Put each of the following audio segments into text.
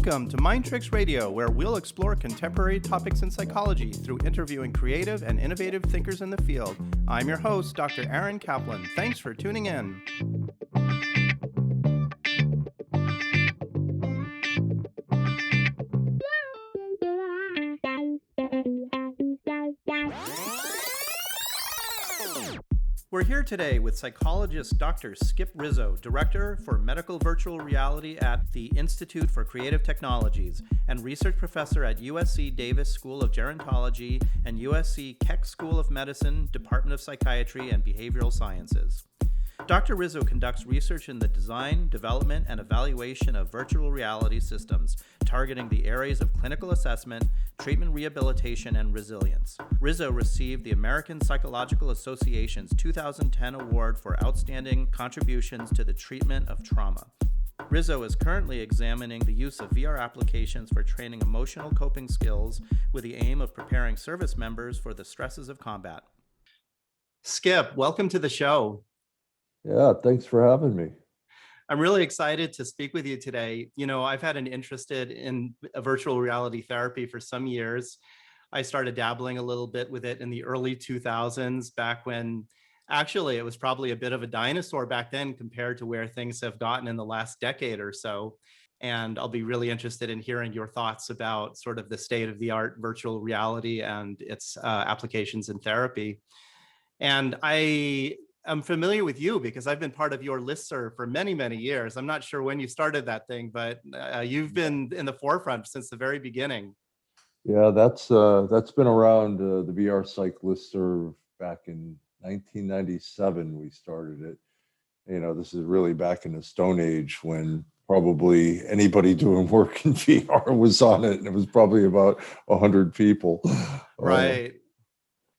Welcome to Mind Tricks Radio, where we'll explore contemporary topics in psychology through interviewing creative and innovative thinkers in the field. I'm your host, Dr. Aaron Kaplan. Thanks for tuning in. We're here today with psychologist Dr. Skip Rizzo, Director for Medical Virtual Reality at the Institute for Creative Technologies and Research Professor at USC Davis School of Gerontology and USC Keck School of Medicine, Department of Psychiatry and Behavioral Sciences. Dr. Rizzo conducts research in the design, development, and evaluation of virtual reality systems, targeting the areas of clinical assessment, treatment rehabilitation, and resilience. Rizzo received the American Psychological Association's 2010 Award for Outstanding Contributions to the Treatment of Trauma. Rizzo is currently examining the use of VR applications for training emotional coping skills with the aim of preparing service members for the stresses of combat. Skip, welcome to the show. Yeah, thanks for having me. I'm really excited to speak with you today. You know, I've had an interest in a virtual reality therapy for some years. I started dabbling a little bit with it in the early 2000s, back when actually it was probably a bit of a dinosaur back then compared to where things have gotten in the last decade or so. And I'll be really interested in hearing your thoughts about sort of the state of the art virtual reality and its applications in therapy. And I'm familiar with you because I've been part of your listserv for many, many years. I'm not sure when you started that thing, but you've been in the forefront since the very beginning. Yeah, that's been around, the VR Psych listserv back in 1997. We started it. You know, this is really back in the Stone Age when probably anybody doing work in VR was on it, and it was probably about 100 people. Right.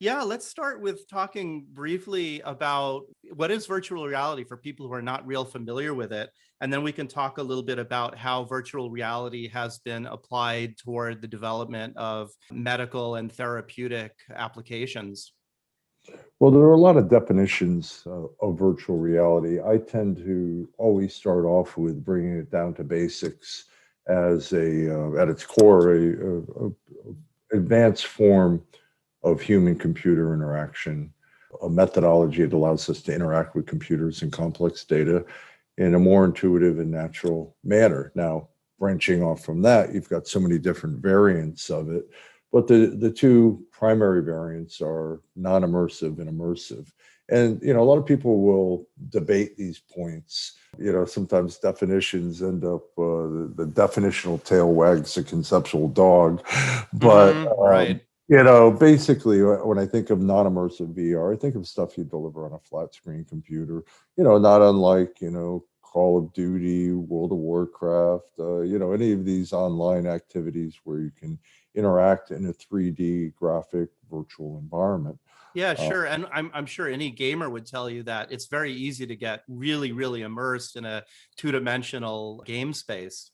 Yeah, let's start with talking briefly about what is virtual reality for people who are not real familiar with it. And then we can talk a little bit about how virtual reality has been applied toward the development of medical and therapeutic applications. Well, there are a lot of definitions of virtual reality. I tend to always start off with bringing it down to basics as at its core, a advanced form of human-computer interaction, a methodology that allows us to interact with computers and complex data in a more intuitive and natural manner. Now, branching off from that, you've got so many different variants of it, but the two primary variants are non-immersive and immersive. And, you know, a lot of people will debate these points. You know, sometimes definitions end up, the definitional tail wags the conceptual dog, but right. You know, basically, when I think of non-immersive VR, I think of stuff you deliver on a flat screen computer, you know, not unlike, you know, Call of Duty, World of Warcraft, you know, any of these online activities where you can interact in a 3D graphic virtual environment. Yeah, sure. And I'm sure any gamer would tell you that it's very easy to get really, really immersed in a two-dimensional game space.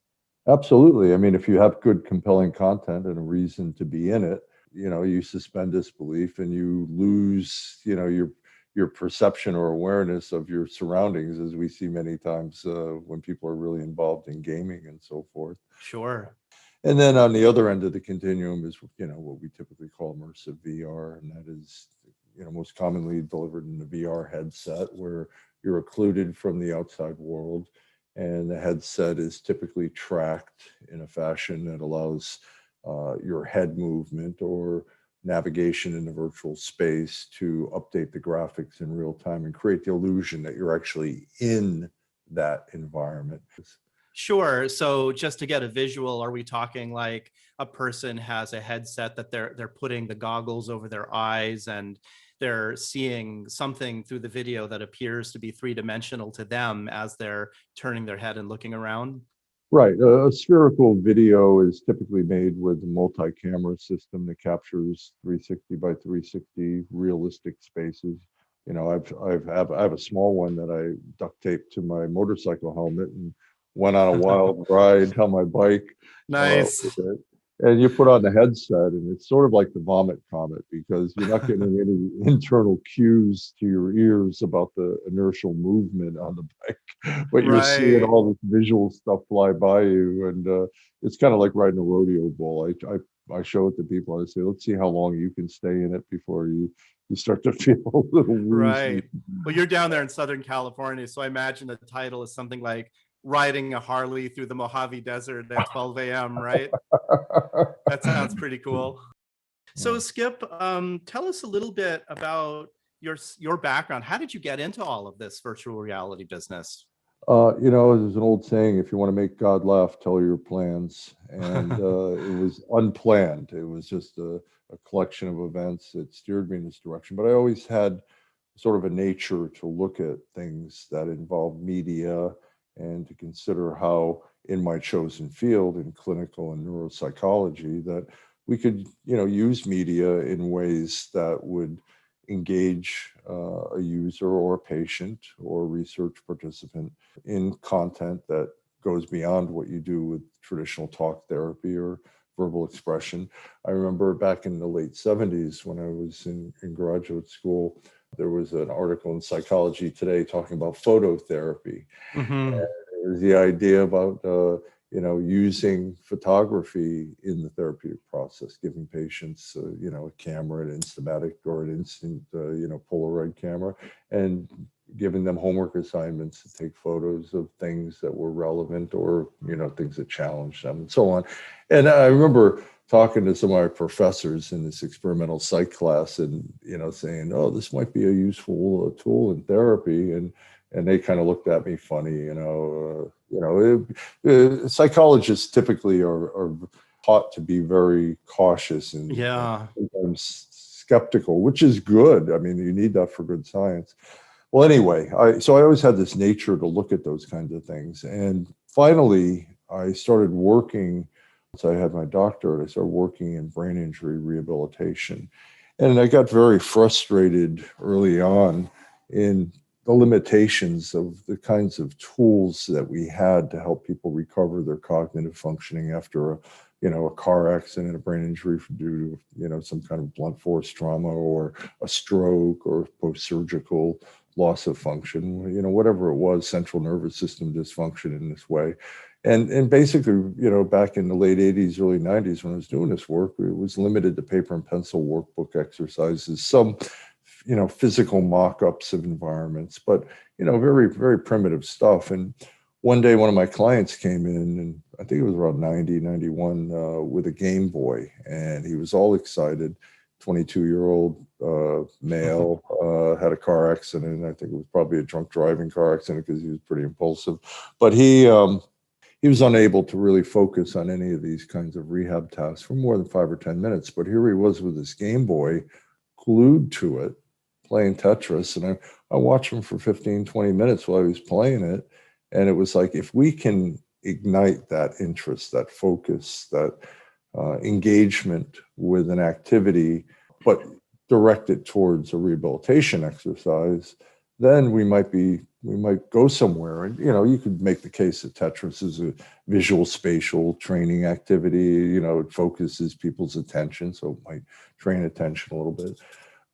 Absolutely. I mean, if you have good, compelling content and a reason to be in it, you know, you suspend disbelief and you lose, you know, your perception or awareness of your surroundings, as we see many times when people are really involved in gaming and so forth. Sure. And then on the other end of the continuum is, you know, what we typically call immersive VR, and that is, you know, most commonly delivered in the VR headset, where you're occluded from the outside world, and the headset is typically tracked in a fashion that allows your head movement or navigation in the virtual space to update the graphics in real time and create the illusion that you're actually in that environment. Sure. So just to get a visual, are we talking like a person has a headset that they're putting the goggles over their eyes and they're seeing something through the video that appears to be three-dimensional to them as they're turning their head and looking around? Right. A spherical video is typically made with a multi-camera system that captures 360 by 360 realistic spaces. You know, I have a small one that I duct taped to my motorcycle helmet and went on a wild ride on my bike. Nice. With it. and you put on the headset, and it's sort of like the vomit comet because you're not getting any internal cues to your ears about the inertial movement on the bike, but you're seeing Right. all this visual stuff fly by you, and it's kind of like riding a rodeo bull. I show it to people. I say, let's see how long you can stay in it before you start to feel a little woozy. Right. Well, you're down there in Southern California, so I imagine the title is something like riding a Harley through the Mojave Desert at 12 a.m., right? That sounds pretty cool. So Skip, tell us a little bit about your background. How did you get into all of this virtual reality business? There's an old saying, if you want to make God laugh, tell your plans. And it was unplanned. It was just a collection of events that steered me in this direction. But I always had sort of a nature to look at things that involve media and to consider how, in my chosen field in clinical and neuropsychology, that we could, use media in ways that would engage a user or a patient or a research participant in content that goes beyond what you do with traditional talk therapy or verbal expression. I remember back in the late 70s when I was in graduate school, there was an article in Psychology Today talking about phototherapy. Mm-hmm. It was the idea about using photography in the therapeutic process, giving patients a camera, an Instamatic or an instant Polaroid camera, and giving them homework assignments to take photos of things that were relevant or things that challenged them and so on. And I remember talking to some of my professors in this experimental psych class and saying, oh, this might be a useful tool in therapy, and they kind of looked at me funny. Psychologists typically are taught to be very cautious and Yeah. sometimes skeptical, which is good. I mean, you need that for good science. Well, anyway, so I always had this nature to look at those kinds of things. And finally, I started working, once I had my doctorate, I started working in brain injury rehabilitation. And I got very frustrated early on in the limitations of the kinds of tools that we had to help people recover their cognitive functioning after a car accident, a brain injury due to some kind of blunt force trauma or a stroke or post-surgical loss of function, whatever it was, central nervous system dysfunction in this way. And basically, back in the late 80s, early 90s, when I was doing this work, it was limited to paper and pencil workbook exercises, some, physical mock-ups of environments, but, very, very primitive stuff. And one day, one of my clients came in, and I think it was around 90, 91, with a Game Boy, and he was all excited. 22-year-old male, had a car accident. I think it was probably a drunk driving car accident because he was pretty impulsive. But he was unable to really focus on any of these kinds of rehab tasks for more than 5 or 10 minutes. But here he was with his Game Boy glued to it, playing Tetris. And I watched him for 15, 20 minutes while he was playing it. And it was like, if we can ignite that interest, that focus, that engagement with an activity, but direct it towards a rehabilitation exercise, then we might go somewhere. And you could make the case that Tetris is a visuospatial training activity. It focuses people's attention, so it might train attention a little bit.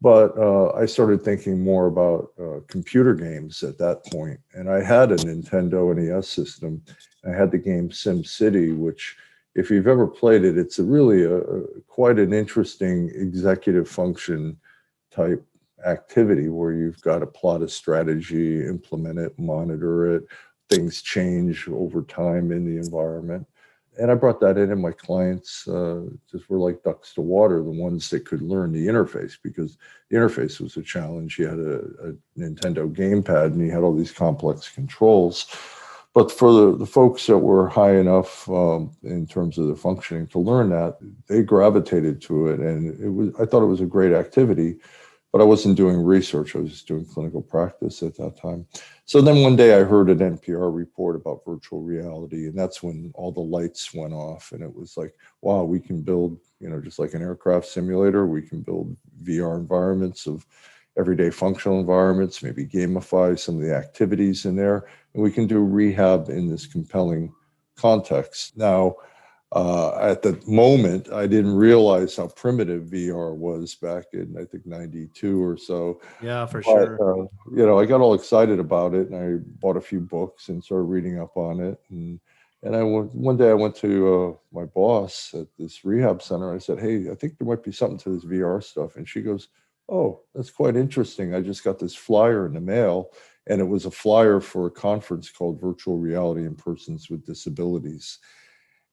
But I started thinking more about computer games at that point. And I had a Nintendo NES system. I had the game SimCity, which, if you've ever played it, it's really quite an interesting executive function type activity where you've got to plot a strategy, implement it, monitor it. Things change over time in the environment. And I brought that in, and my clients just were like ducks to water, the ones that could learn the interface, because the interface was a challenge. You had a Nintendo gamepad, and you had all these complex controls. But for the folks that were high enough in terms of their functioning to learn that, they gravitated to it. And I thought it was a great activity, but I wasn't doing research. I was just doing clinical practice at that time. So then one day I heard an NPR report about virtual reality, and that's when all the lights went off. And it was like, wow, we can build, just like an aircraft simulator, we can build VR environments of everyday functional environments, maybe gamify some of the activities in there, and we can do rehab in this compelling context. Now, At the moment, I didn't realize how primitive VR was back in, I think, 92 or so. Yeah, for But, sure. I got all excited about it, and I bought a few books and started reading up on it. And one day I went to my boss at this rehab center. I said, "Hey, I think there might be something to this VR stuff." And she goes, "Oh, that's quite interesting. I just got this flyer in the mail." And it was a flyer for a conference called Virtual Reality in Persons with Disabilities.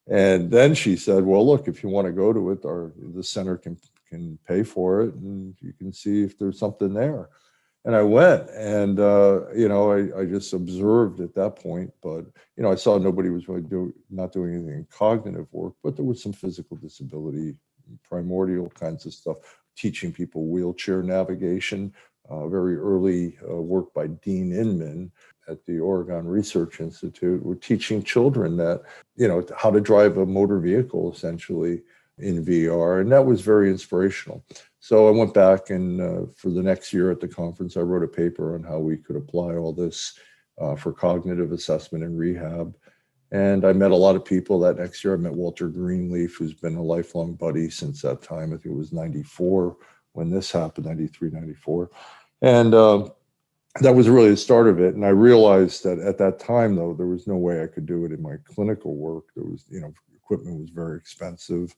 And then she said, "Well, look, if you want to go to it, the center can pay for it, and you can see if there's something there." And I went, and I just observed at that point. But I saw nobody was really not doing anything cognitive work, but there was some physical disability, primordial kinds of stuff, teaching people wheelchair navigation. Very early work by Dean Inman at the Oregon Research Institute. We're teaching children that how to drive a motor vehicle essentially in VR, and that was very inspirational. So I went back, and for the next year at the conference, I wrote a paper on how we could apply all this for cognitive assessment and rehab. And I met a lot of people that next year. I met Walter Greenleaf, who's been a lifelong buddy since that time. I think it was 94 when this happened, 93, 94. And that was really the start of it. And I realized that at that time, though, there was no way I could do it in my clinical work. There was, equipment was very expensive.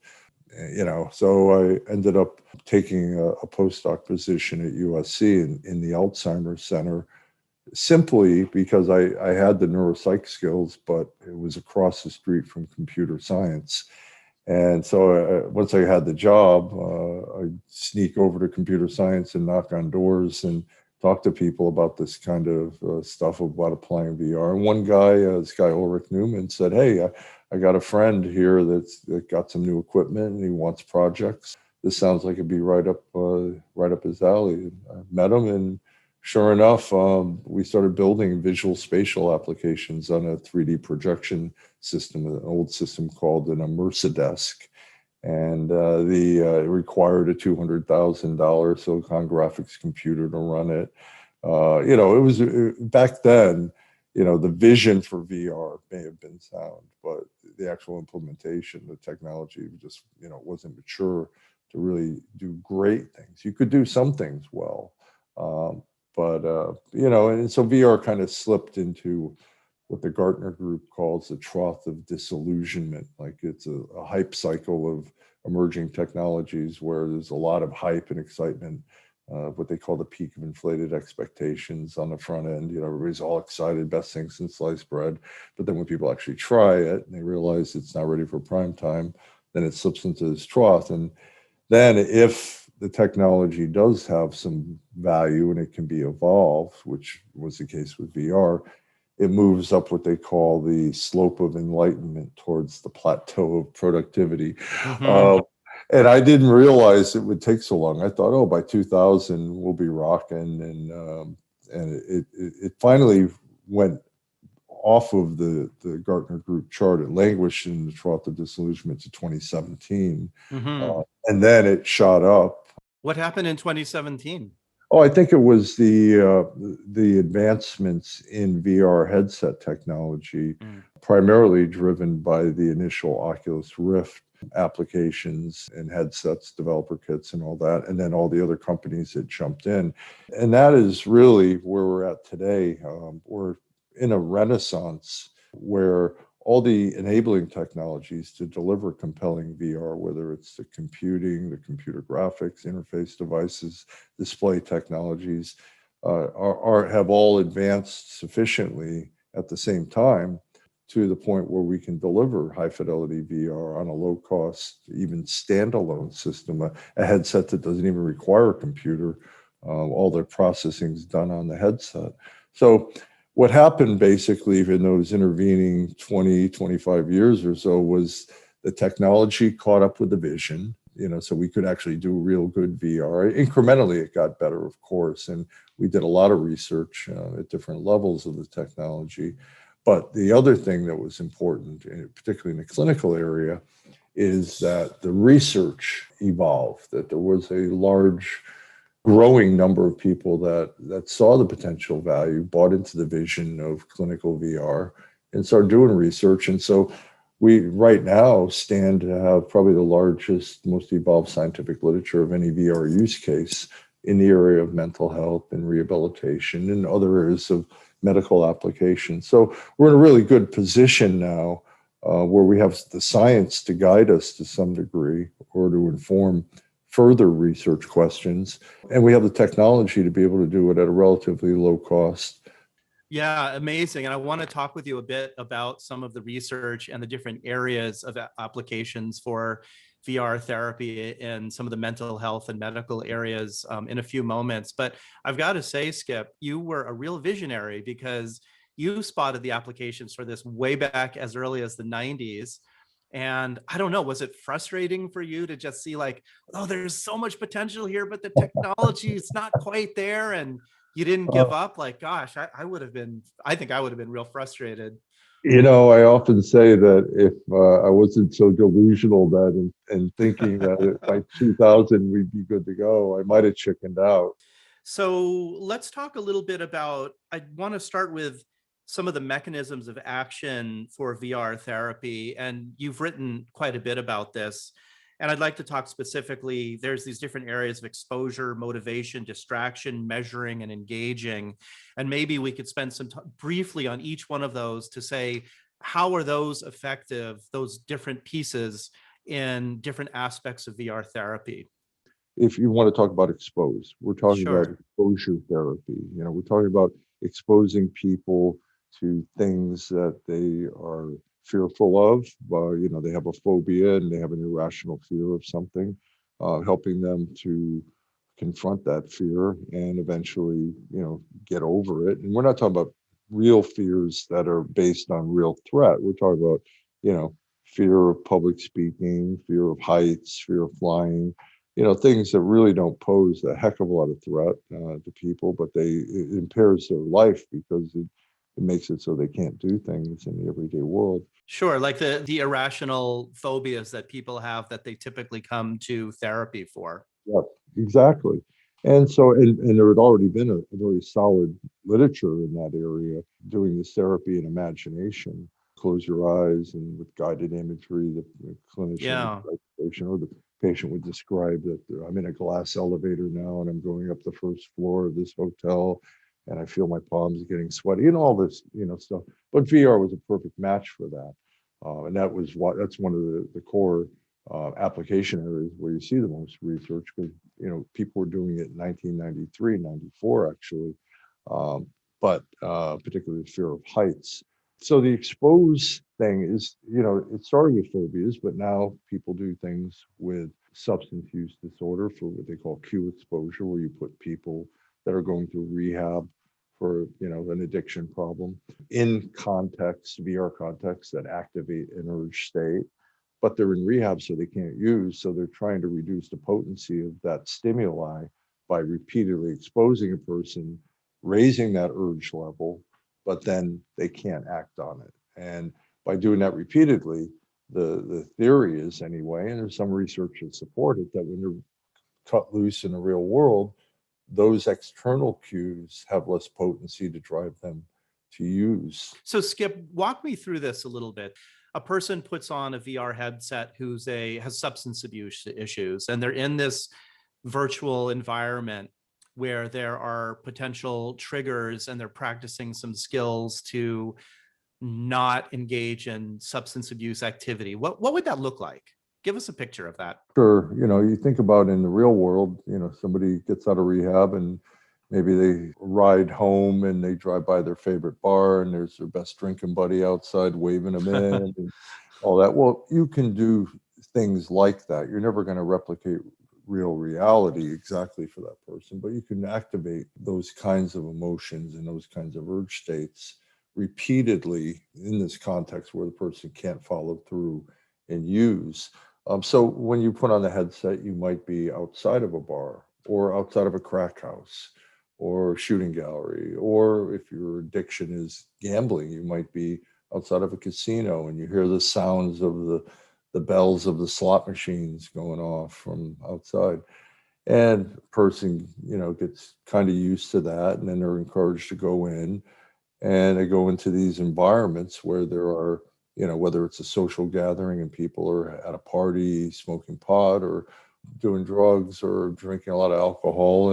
So I ended up taking a postdoc position at USC in the Alzheimer's Center, simply because I had the neuropsych skills, but it was across the street from computer science. And so once I had the job, I'd sneak over to computer science and knock on doors and talk to people about this kind of stuff about applying VR. And one guy, this guy Ulrich Newman, said, "Hey, I got a friend here that got some new equipment and he wants projects. This sounds like it'd be right up his alley." And I met him, and sure enough, we started building visuospatial applications on a 3D projection system, an old system called an Immersidesk. And it required a $200,000 Silicon Graphics computer to run it. It was back then. The vision for VR may have been sound, but the actual implementation, the technology just wasn't mature to really do great things. You could do some things well, and so VR kind of slipped into what the Gartner Group calls the trough of disillusionment. Like it's a hype cycle of emerging technologies where there's a lot of hype and excitement, what they call the peak of inflated expectations on the front end. Everybody's all excited, best thing since sliced bread. But then when people actually try it and they realize it's not ready for prime time, then it slips into this trough. And then if the technology does have some value and it can be evolved, which was the case with VR, it moves up what they call the slope of enlightenment towards the plateau of productivity. Mm-hmm. And I didn't realize it would take so long. I thought, oh, by 2000 we'll be rocking, and it finally went off of the Gartner Group chart. It languished in the trough of disillusionment to 2017, Mm-hmm. and then it shot up. What happened in 2017? Oh, I think it was the advancements in VR headset technology, primarily driven by the initial Oculus Rift applications and headsets, developer kits, and all that, and then all the other companies that jumped in. And that is really where we're at today. We're in a renaissance where all the enabling technologies to deliver compelling VR, whether it's the computing, the computer graphics, interface devices, display technologies, have all advanced sufficiently at the same time to the point where we can deliver high fidelity VR on a low cost, even standalone system, a headset that doesn't even require a computer. All the processing is done on the headset. So what happened basically in those intervening 20, 25 years or so was the technology caught up with the vision, so we could actually do real good VR. Incrementally, it got better, of course, and we did a lot of research at different levels of the technology. But the other thing that was important, particularly in the clinical area, is that the research evolved, that there was a large growing number of people that saw the potential value, bought into the vision of clinical VR, and started doing research. And so we right now stand to have probably the largest, most evolved scientific literature of any VR use case in the area of mental health and rehabilitation and other areas of medical application. So we're in a really good position now where we have the science to guide us to some degree or to inform further research questions. And we have the technology to be able to do it at a relatively low cost. Yeah, amazing. And I want to talk with you a bit about some of the research and the different areas of applications for VR therapy and some of the mental health and medical areas in a few moments. But I've got to say, Skip, you were a real visionary because you spotted the applications for this way back as early as the 90s. And I don't know, was it frustrating for you to just see like, oh, there's so much potential here, but the technology is not quite there? And you didn't give up? Like, gosh, I would have been, I think I would have been real frustrated. I often say that if I wasn't so delusional then and thinking that by 2000 we'd be good to go, I might have chickened out. So let's talk a little bit about, I want to start with some of the mechanisms of action for VR therapy. And you've written quite a bit about this. And I'd like to talk specifically, there's these different areas of exposure, motivation, distraction, measuring, and engaging. And maybe we could spend some time briefly on each one of those to say, how are those effective, those different pieces in different aspects of VR therapy? If you want to talk about expose, we're talking about Sure. exposure therapy. We're talking about exposing people to things that they are fearful of. They have a phobia and they have an irrational fear of something, helping them to confront that fear and eventually, get over it. And we're not talking about real fears that are based on real threat. We're talking about, fear of public speaking, fear of heights, fear of flying, things that really don't pose a heck of a lot of threat to people, but it impairs their life because it makes it so they can't do things in the everyday world. Sure, like the irrational phobias that people have that they typically come to therapy for. Yeah, exactly. And so, and there had already been a very solid literature in that area doing this therapy and imagination. Close your eyes and with guided imagery, the clinician Yeah. or the patient would describe that I'm in a glass elevator now and I'm going up the first floor of this hotel and I feel my palms getting sweaty and all this, stuff. But VR was a perfect match for that. And that's one of the core application areas where you see the most research because people were doing it in 1993, 94 actually, but particularly the fear of heights. So the expose thing is, it started with phobias, but now people do things with substance use disorder for what they call Q exposure, where you put people that are going through rehab for an addiction problem in context, VR context that activate an urge state, but they're in rehab so they can't use. So they're trying to reduce the potency of that stimuli by repeatedly exposing a person, raising that urge level, but then they can't act on it. And by doing that repeatedly, the theory is anyway, and there's some research that support it, that when they're cut loose in the real world, those external cues have less potency to drive them to use. So Skip, walk me through this a little bit. A person puts on a VR headset has substance abuse issues, and they're in this virtual environment where there are potential triggers and they're practicing some skills to not engage in substance abuse activity. What would that look like? Give us a picture of that. Sure, you think about in the real world, somebody gets out of rehab and maybe they ride home and they drive by their favorite bar and there's their best drinking buddy outside waving them in and all that. Well, you can do things like that. You're never going to replicate real reality exactly for that person, but you can activate those kinds of emotions and those kinds of urge states repeatedly in this context where the person can't follow through and use. So when you put on the headset, you might be outside of a bar or outside of a crack house or shooting gallery, or if your addiction is gambling, you might be outside of a casino and you hear the sounds of the bells of the slot machines going off from outside. And a person, gets kind of used to that, and then they're encouraged to go in, and they go into these environments where there are whether it's a social gathering and people are at a party smoking pot or doing drugs or drinking a lot of alcohol,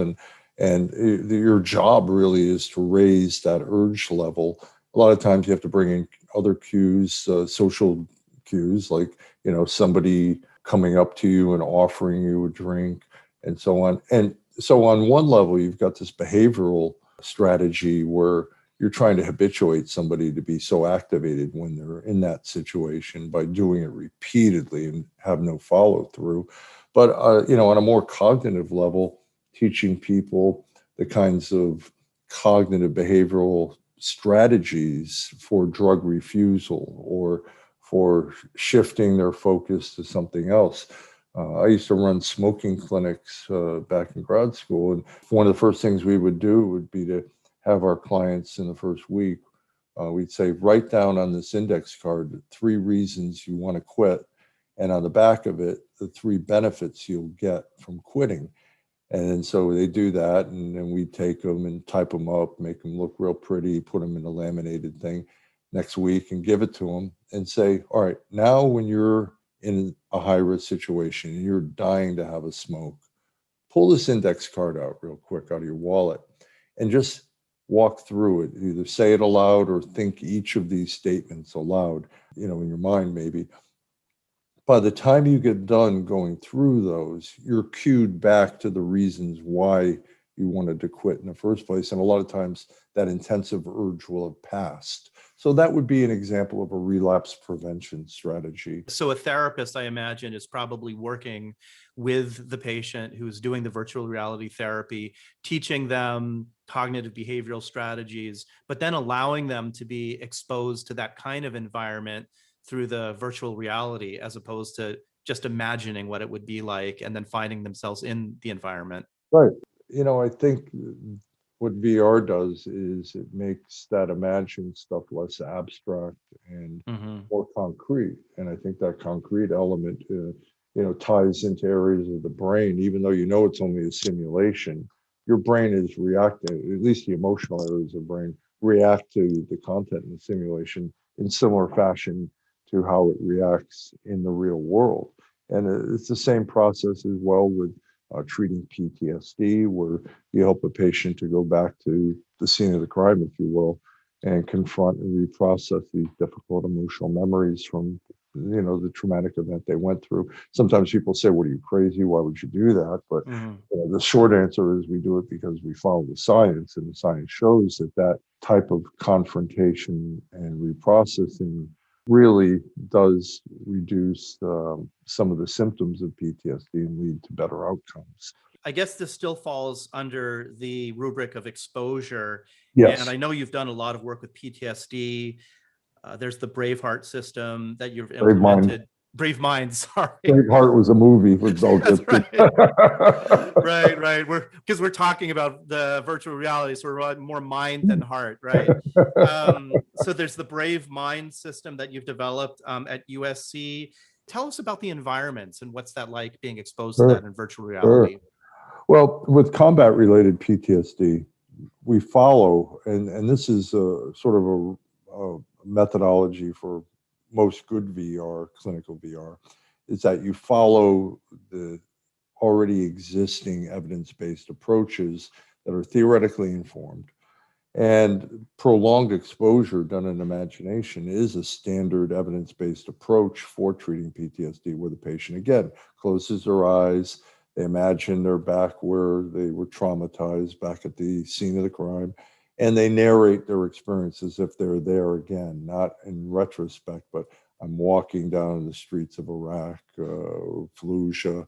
and your job really is to raise that urge level. A lot of times you have to bring in other cues, social cues, like somebody coming up to you and offering you a drink and so on. And so on one level, you've got this behavioral strategy where you're trying to habituate somebody to be so activated when they're in that situation by doing it repeatedly and have no follow through. But on a more cognitive level, teaching people the kinds of cognitive behavioral strategies for drug refusal or for shifting their focus to something else. I used to run smoking clinics back in grad school, and one of the first things we would do would be to have our clients in the first week. We'd say, write down on this index card the 3 reasons you want to quit, and on the back of it, the 3 benefits you'll get from quitting. And so they do that, and then we take them and type them up, make them look real pretty, put them in a laminated thing next week and give it to them and say, all right, now when you're in a high risk situation and you're dying to have a smoke, pull this index card out real quick out of your wallet and just walk through it. Either say it aloud or think each of these statements aloud, in your mind maybe. By the time you get done going through those, you're cued back to the reasons why you wanted to quit in the first place. And a lot of times that intensive urge will have passed. So that would be an example of a relapse prevention strategy. So a therapist, I imagine, is probably working with the patient who's doing the virtual reality therapy, teaching them cognitive behavioral strategies, but then allowing them to be exposed to that kind of environment through the virtual reality, as opposed to just imagining what it would be like and then finding themselves in the environment. Right. I think what VR does is it makes that imagined stuff less abstract and more concrete. And I think that concrete element, ties into areas of the brain, even though it's only a simulation. Your brain is reacting, at least the emotional areas of the brain react to the content in the simulation in similar fashion to how it reacts in the real world. And it's the same process as well with treating PTSD, where you help a patient to go back to the scene of the crime, if you will, and confront and reprocess these difficult emotional memories from the traumatic event they went through. Sometimes people say, "What, are you crazy? Why would you do that?" But the short answer is we do it because we follow the science, and the science shows that type of confrontation and reprocessing really does reduce some of the symptoms of PTSD and lead to better outcomes. I guess this still falls under the rubric of exposure. Yes. And I know you've done a lot of work with PTSD. There's the Braveheart system that you've Brave Mind. implemented. Brave Mind, sorry. Braveheart was a movie with Mel Gibson. Right. Because we're talking about the virtual reality, so we're more mind than heart, right? So there's the Brave Mind system that you've developed at USC. Tell us about the environments and what's that like being exposed to that in virtual reality. Sure. Well, with combat-related PTSD, we follow, and this is sort of a methodology for most good VR, clinical VR, is that you follow the already existing evidence-based approaches that are theoretically informed. And prolonged exposure done in imagination is a standard evidence-based approach for treating PTSD, where the patient, again, closes their eyes, they imagine they're back where they were traumatized, back at the scene of the crime, and they narrate their experience as if they're there again, not in retrospect, but I'm walking down the streets of Iraq, Fallujah,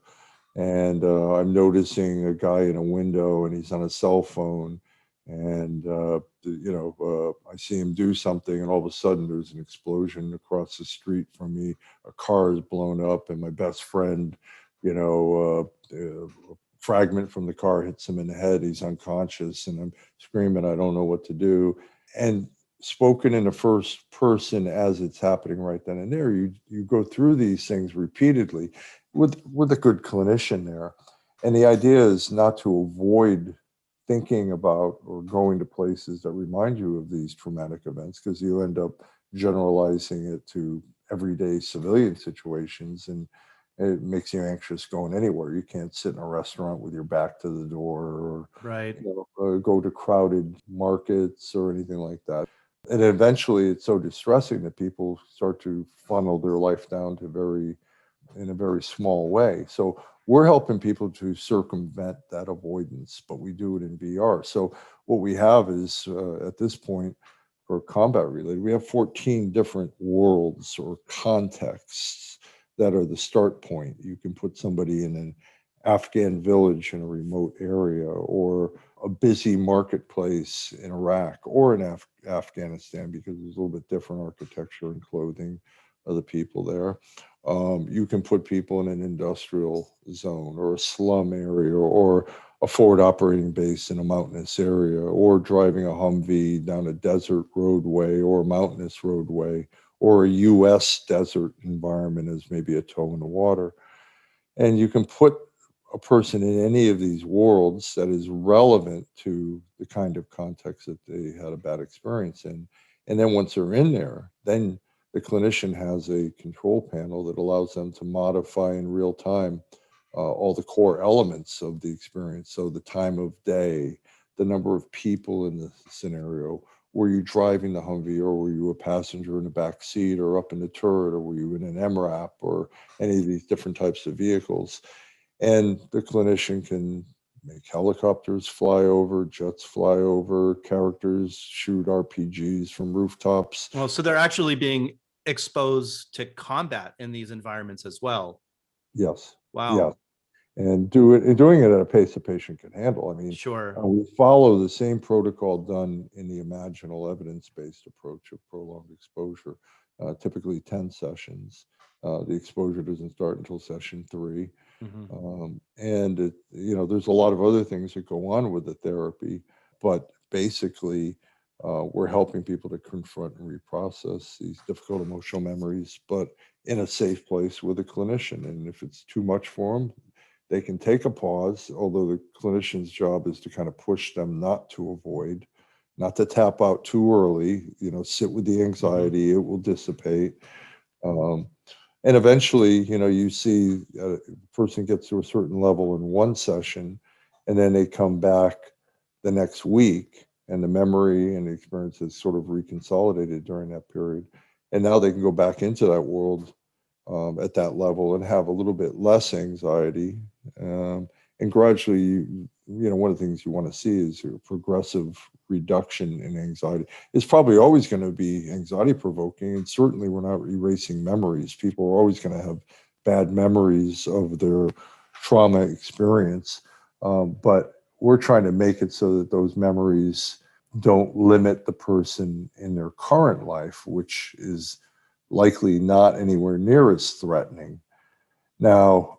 and I'm noticing a guy in a window and he's on a cell phone, and I see him do something, and all of a sudden there's an explosion across the street from me. A car is blown up, and my best friend, a fragment from the car hits him in the head. He's unconscious, and I'm screaming, I don't know what to do. And spoken in the first person as it's happening right then and there, you go through these things repeatedly with a good clinician there. And the idea is not to avoid thinking about or going to places that remind you of these traumatic events, because you end up generalizing it to everyday civilian situations. And it makes you anxious going anywhere. You can't sit in a restaurant with your back to the door, or Right. go to crowded markets or anything like that. And eventually it's so distressing that people start to funnel their life down to in a very small way. So we're helping people to circumvent that avoidance, but we do it in VR. So what we have is, at this point, for combat related, we have 14 different worlds or contexts that are the start point. You can put somebody in an Afghan village in a remote area, or a busy marketplace in Iraq, or in Afghanistan, because there's a little bit different architecture and clothing of the people there. You can put people in an industrial zone, or a slum area, or a forward operating base in a mountainous area, or driving a Humvee down a desert roadway or a mountainous roadway, or a US desert environment as maybe a toe in the water. And you can put a person in any of these worlds that is relevant to the kind of context that they had a bad experience in. And then once they're in there, then the clinician has a control panel that allows them to modify in real time all the core elements of the experience. So the time of day, the number of people in the scenario. Were you driving the Humvee, or were you a passenger in the back seat, or up in the turret, or were you in an MRAP, or any of these different types of vehicles? And the clinician can make helicopters fly over, jets fly over, characters shoot RPGs from rooftops. Well, so they're actually being exposed to combat in these environments as well. Yes, yes. Wow. And doing it at a pace a patient can handle. I mean, Sure. we follow the same protocol done in the imaginal evidence-based approach of prolonged exposure, typically 10 sessions. The exposure doesn't start until session 3. Mhm. And there's a lot of other things that go on with the therapy, but basically, we're helping people to confront and reprocess these difficult emotional memories, but in a safe place with a clinician. And if it's too much for them, they can take a pause, although the clinician's job is to kind of push them not to avoid, not to tap out too early, sit with the anxiety, it will dissipate. Um, and eventually, you see a person gets to a certain level in one session, and then they come back the next week, and the memory and the experience is sort of reconsolidated during that period. And now they can go back into that world, at that level, and have a little bit less anxiety. And gradually, one of the things you want to see is a progressive reduction in anxiety. It's probably always going to be anxiety provoking, and certainly we're not erasing memories. People are always going to have bad memories of their trauma experience, but we're trying to make it so that those memories don't limit the person in their current life, which is likely not anywhere near as threatening. Now,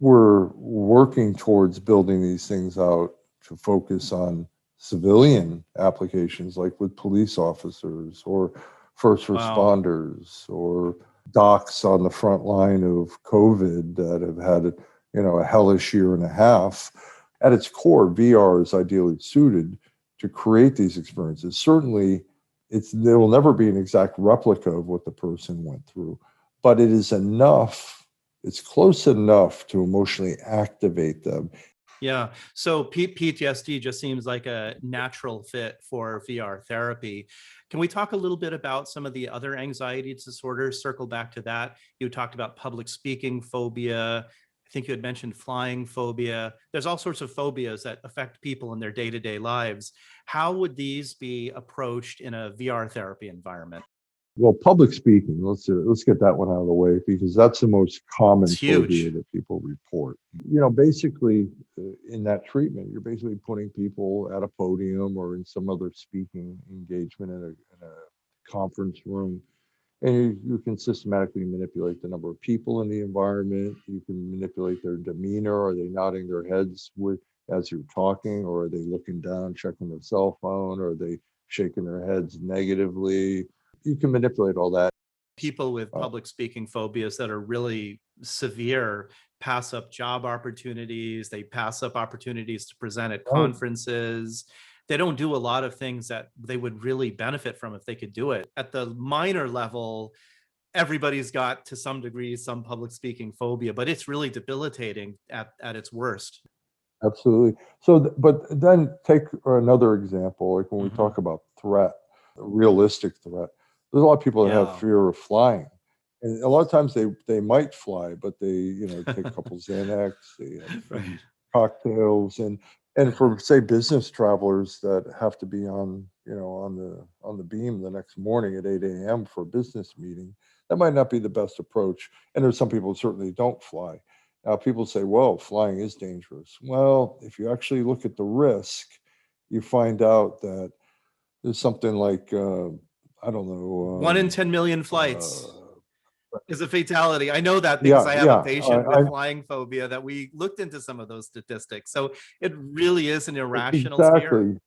we're working towards building these things out to focus on civilian applications, like with police officers, or first Wow. responders, or docs on the front line of COVID that have had, a hellish year and a half. At its core, VR is ideally suited to create these experiences. Certainly, there will never be an exact replica of what the person went through, but it is enough. It's close enough to emotionally activate them. Yeah. So PTSD just seems like a natural fit for VR therapy. Can we talk a little bit about some of the other anxiety disorders? Circle back to that. You talked about public speaking phobia. I think you had mentioned flying phobia. There's all sorts of phobias that affect people in their day-to-day lives. How would these be approached in a VR therapy environment? Well, public speaking, let's get that one out of the way, because that's the most It's common phobia huge. that people report. Basically, in that treatment, you're basically putting people at a podium or in some other speaking engagement in a conference room, and you can systematically manipulate the number of people in the environment. You can manipulate their demeanor. Are they nodding their heads as you're talking, or are they looking down, checking their cell phone, or are they shaking their heads negatively? You can manipulate all that. People with Uh, public speaking phobias that are really severe pass up job opportunities. They pass up opportunities to present at right. conferences. they don't do a lot of things that they would really benefit from if they could do it. At the minor level, everybody's got to some degree some public speaking phobia, but it's really debilitating at its worst. Absolutely. So, but then take another example, like when we Hmm. talk about threat, a realistic threat. There's a lot of people that have Yeah. fear of flying, and a lot of times they might fly, but they take a couple Xanax, they have Right. cocktails, and for say business travelers that have to be on on the beam the next morning at 8 a.m. for a business meeting, that might not be the best approach. And there's some people who certainly don't fly. Now, people say, well, flying is dangerous. Well, if you actually look at the risk, you find out that there's something like, I don't One in know, 10 million flights is a fatality. I know that because yeah, I have a yeah, patient with flying phobia that we looked into some of those statistics. So it really is an irrational fear. exactly.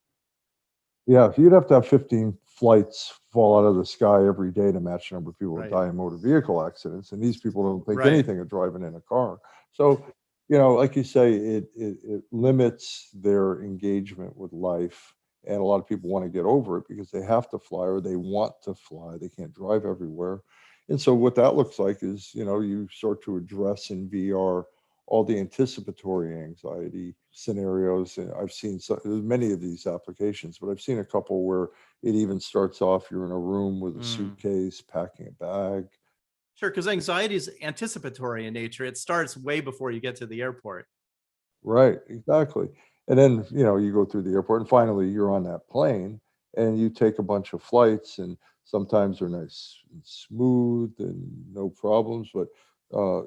Yeah, you'd have to have 15 flights fall out of the sky every day to match the number of people that Right. die in motor vehicle accidents. And these people don't think Right. anything of driving in a car. So, like you say, it limits their engagement with life. And a lot of people want to get over it because they have to fly or they want to fly. They can't drive everywhere. And so what that looks like is, you start to address in VR all the anticipatory anxiety scenarios. And I've seen many of these applications, but I've seen a couple where it even starts off you're in a room with a Mm. suitcase, packing a bag. Sure, because anxiety is anticipatory in nature. It starts way before you get to the airport. Right, exactly. And then, you go through the airport and finally you're on that plane and you take a bunch of flights and sometimes they're nice and smooth and no problems. But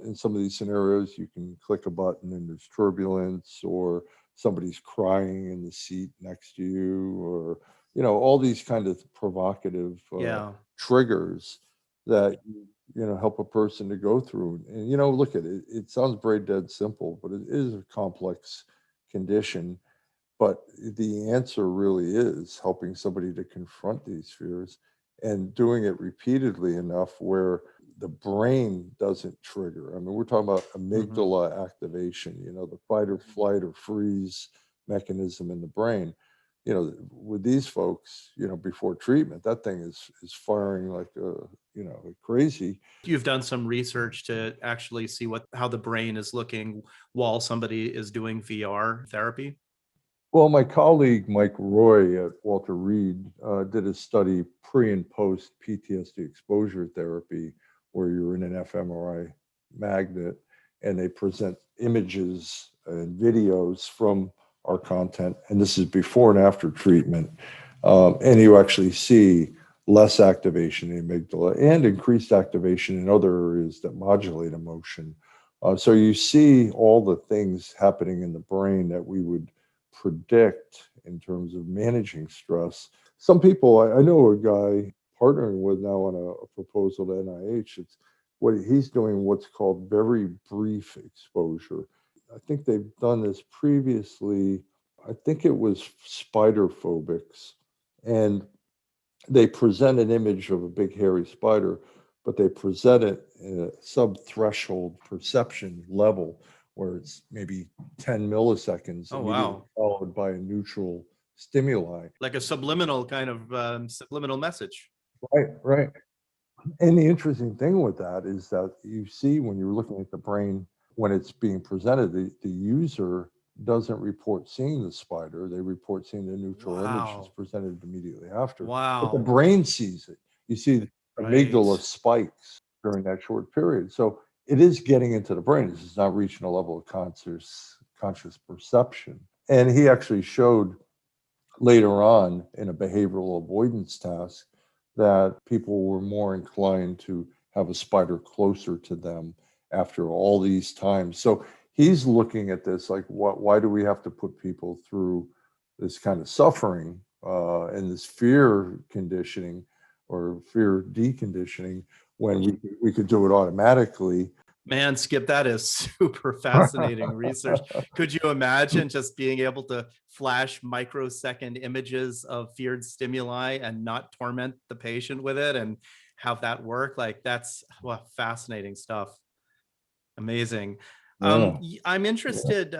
in some of these scenarios, you can click a button and there's turbulence or somebody's crying in the seat next to you or, all these kind of provocative Yeah. triggers that help a person to go through. And look at it. It sounds very dead simple, but it is a complex condition. But the answer really is helping somebody to confront these fears and doing it repeatedly enough where the brain doesn't trigger. I mean, we're talking about Hmm. amygdala activation, the fight or flight or freeze mechanism in the brain. With these folks, before treatment, that thing is firing like crazy. You've done some research to actually see how the brain is looking while somebody is doing VR therapy. Well, my colleague Mike Roy at Walter Reed did a study pre and post PTSD exposure therapy where you're in an fMRI magnet and they present images and videos from our content. And this is before and after treatment. And you actually see less activation in the amygdala and increased activation in other areas that modulate emotion. So you see all the things happening in the brain that we would predict in terms of managing stress. Some people, I know a guy partnering with now on a proposal to NIH. It's what he's doing, what's called very brief exposure. I think they've done this previously. I think it was spider phobics. And they present an image of a big hairy spider, but they present it in a sub-threshold perception level where it's maybe 10 milliseconds Oh, immediately wow. followed by a neutral stimuli. Like a subliminal kind of subliminal message. Right, right. And the interesting thing with that is that you see when you're looking at the brain, when it's being presented, the user doesn't report seeing the spider. They report seeing the neutral image that's Wow. presented immediately after. But the Wow. brain sees it. You see the Right. amygdala spikes during that short period. So it is getting into the brain. This is not reaching a level of conscious perception. And he actually showed later on in a behavioral avoidance task that people were more inclined to have a spider closer to them after all these times. So he's looking at this like, why do we have to put people through this kind of suffering and this fear conditioning or fear deconditioning when we could do it automatically? Man, Skip, that is super fascinating research. Could you imagine just being able to flash microsecond images of feared stimuli and not torment the patient with it and have that work? Like that's fascinating stuff. Amazing. Yeah. I'm Yeah. interested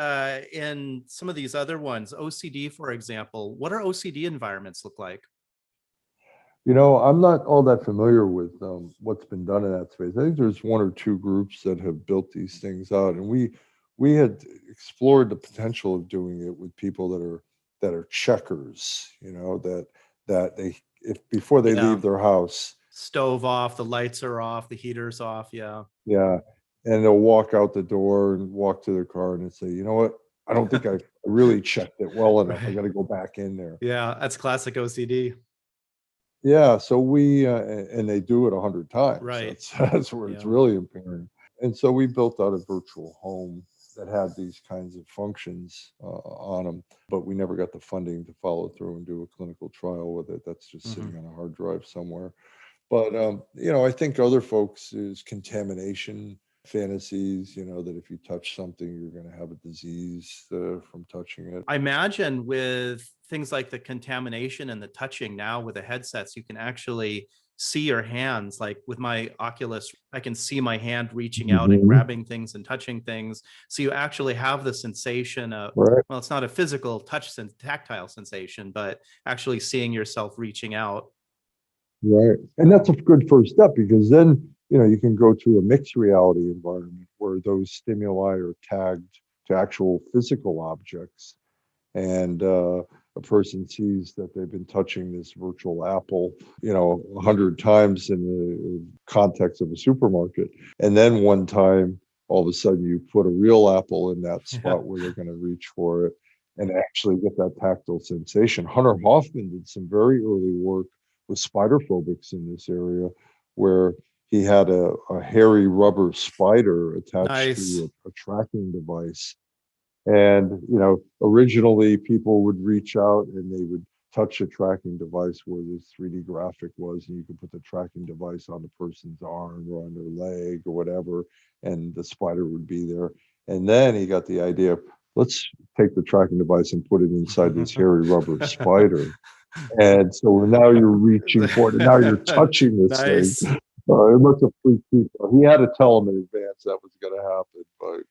in some of these other ones. OCD, for example. What are OCD environments look like? I'm not all that familiar with what's been done in that space. I think there's one or two groups that have built these things out, and we had explored the potential of doing it with people that are checkers. That they if before they Yeah. leave their house, Stove off, the lights are off, the heater's off. Yeah. yeah, and they'll walk out the door and walk to their car and say, you know what, I don't think I really checked it well enough. I Right. got to go back in there. Yeah, that's classic OCD. Yeah, so and they do it 100 times. Right. That's where it's Yeah. really impairing. And so we built out a virtual home that had these kinds of functions on them, but we never got the funding to follow through and do a clinical trial with it. That's just Hmm. sitting on a hard drive somewhere. But I think other folks is contamination fantasies. That if you touch something, you're going to have a disease from touching it. I imagine with things like the contamination and the touching now with the headsets, you can actually see your hands. Like with my Oculus, I can see my hand reaching out and Mhm. grabbing things and touching things. So you actually have the sensation of, Right. well, it's not a physical tactile sensation, but actually seeing yourself reaching out. Right. And that's a good first step because then, you can go to a mixed reality environment where those stimuli are tagged to actual physical objects. And a person sees that they've been touching this virtual apple, 100 times in the context of a supermarket. And then one time, all of a sudden, you put a real apple in that Yeah. spot where they're going to reach for it and actually get that tactile sensation. Hunter Hoffman did some very early work with spider phobics in this area where he had a hairy rubber spider attached Nice. to a tracking device. And, originally people would reach out and they would touch a tracking device where this 3D graphic was, and you could put the tracking device on the person's arm or on their leg or whatever, and the spider would be there. And then he got the idea, let's take the tracking device and put it inside this hairy rubber spider. And so now you're reaching for it, and now you're touching this thing. Nice. It must have freaked people. He had to tell them in advance that was going to happen, but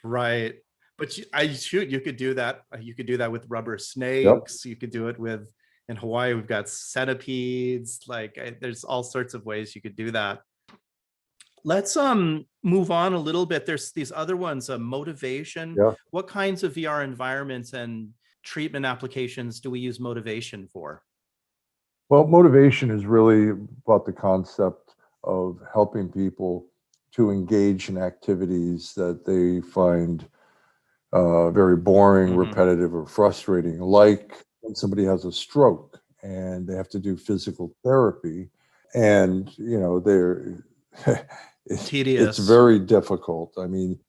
Right. But you could do that. You could do that with rubber yep. snakes. You could do it with, in Hawaii, we've got centipedes. Like there's all sorts of ways you could do that. Let's move on a little bit. There's these other ones, motivation. Yeah. What kinds of VR environments and treatment applications do we use motivation for? Well, motivation is really about the concept of helping people to engage in activities that they find very boring, Hmm. repetitive, or frustrating, like when somebody has a stroke and they have to do physical therapy, and they're it's Tedious. very difficult. I mean,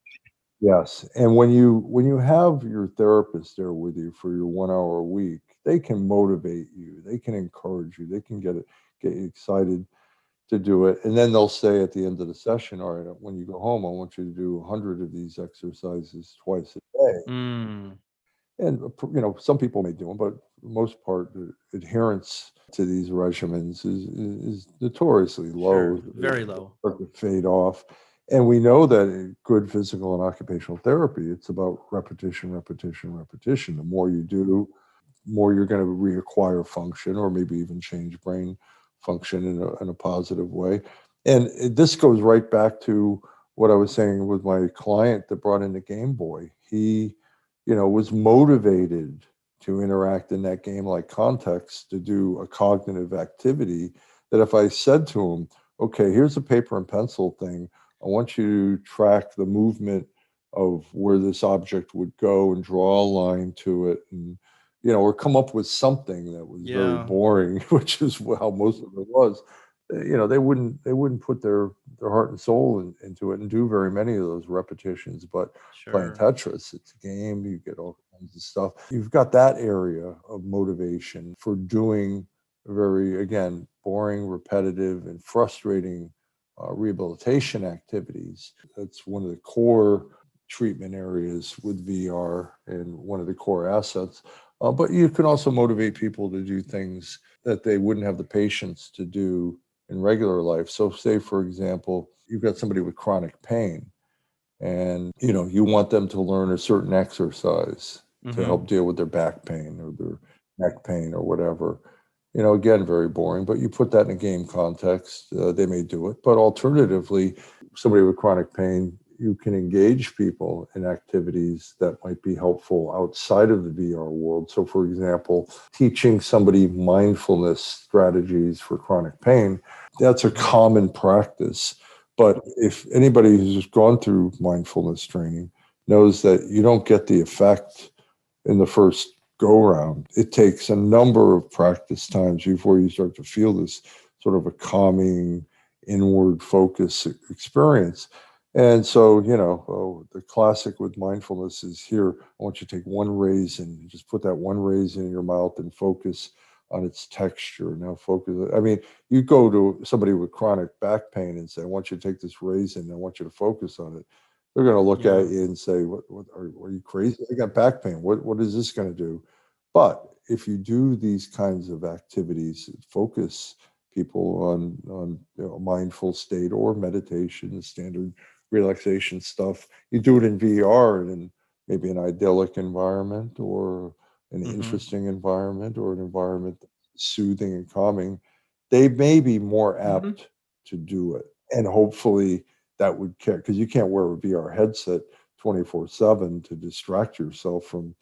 yes, and when you have your therapist there with you for your 1 hour a week, they can motivate you, they can encourage you, they can get you excited to do it, and then they'll say at the end of the session, all right, when you go home, I want you to do 100 of these exercises twice a day. Mm, And some people may do them, but for the most part, the adherence to these regimens is notoriously low. sure. Very low. Start to fade off. And we know that in good physical and occupational therapy, it's about repetition, repetition, repetition. The more you do, more you're going to reacquire function, or maybe even change brain function in a positive way. And this goes right back to what I was saying with my client that brought in the Game Boy. He, was motivated to interact in that game-like context to do a cognitive activity that if I said to him, okay, here's a paper and pencil thing, I want you to track the movement of where this object would go and draw a line to it, and or come up with something that was very Yeah, boring, which is how most of it was. They wouldn't put their heart and soul into it and do very many of those repetitions. But playing sure. Tetris, it's a game, you get all kinds of stuff. You've got that area of motivation for doing very, again, boring, repetitive, and frustrating rehabilitation activities. That's one of the core treatment areas with VR and one of the core assets. But you can also motivate people to do things that they wouldn't have the patience to do in regular life. So, say, for example, you've got somebody with chronic pain And, you want them to learn a certain exercise to Mm-hmm. help deal with their back pain or their neck pain or whatever. Again, very boring, but you put that in a game context, they may do it. But alternatively, somebody with chronic pain, you can engage people in activities that might be helpful outside of the VR world. So, for example, teaching somebody mindfulness strategies for chronic pain, that's a Mm-hmm. common practice. But if anybody who's gone through mindfulness training knows that you don't get the effect in the first go round, it takes a number of practice times before you start to feel this sort of a calming, inward focus experience. And so, the classic with mindfulness is here. I want you to take one raisin, just put that one raisin in your mouth and focus on its texture. Now, focus. I mean, you go to somebody with chronic back pain and say, I want you to take this raisin, I want you to focus on it. They're going to look Yeah. at you and say, "What are you crazy? I got back pain. What is this going to do?" But if you do these kinds of activities, focus people on mindful state or meditation, standard relaxation stuff. You do it in VR and in maybe an idyllic environment or an Mm-hmm. interesting environment or an environment that's soothing and calming. They may be more Mm-hmm. apt to do it, and hopefully that would care, because you can't wear a VR headset 24/7 to distract yourself from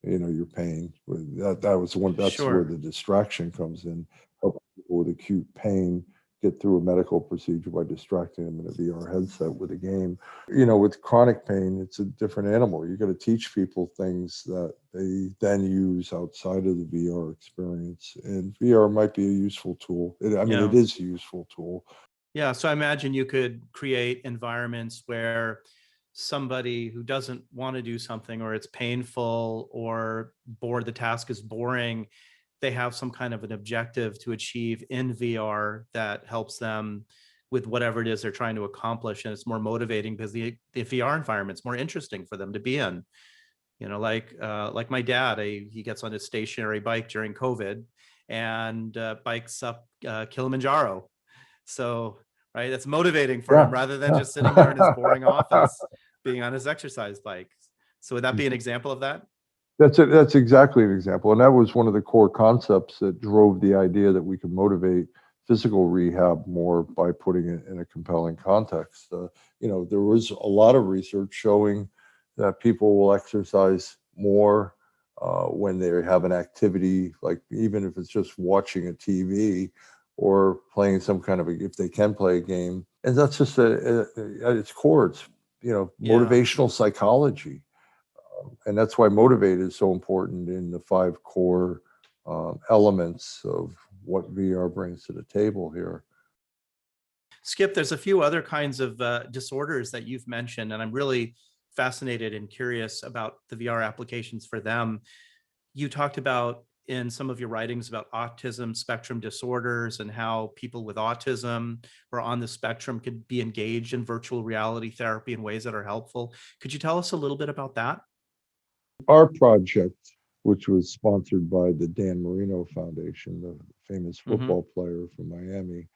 your pain. That's where Sure. the distraction comes in. Helping people with acute pain get through a medical procedure by distracting them in a VR headset with a game. With chronic pain, it's a different animal. You got to teach people things that they then use outside of the VR experience, and VR might be a useful tool. Yeah. It is a useful tool. Yeah, so I imagine you could create environments where somebody who doesn't want to do something, or it's painful, or bored, the task is boring, they have some kind of an objective to achieve in VR that helps them with whatever it is they're trying to accomplish. And it's more motivating because the VR environment's more interesting for them to be in. Like my dad, he gets on his stationary bike during COVID and bikes up Kilimanjaro. So, right, that's motivating for him Yeah, rather than just sitting there in his yeah. boring office, being on his exercise bike. So, would that be an example of that? That's exactly an example, and that was one of the core concepts that drove the idea that we could motivate physical rehab more by putting it in a compelling context. There was a lot of research showing that people will exercise more when they have an activity, like even if it's just watching a TV or playing some kind of if they can play a game, and that's just at its core, it's Yeah. motivational psychology, and that's why motivate is so important in the five core elements of what VR brings to the table here. Skip, there's a few other kinds of disorders that you've mentioned, and I'm really fascinated and curious about the VR applications for them. You talked about in some of your writings about autism spectrum disorders and how people with autism or on the spectrum could be engaged in virtual reality therapy in ways that are helpful. Could you tell us a little bit about that? Our project, which was sponsored by the Dan Marino Foundation, the famous Mm-hmm. football player from Miami,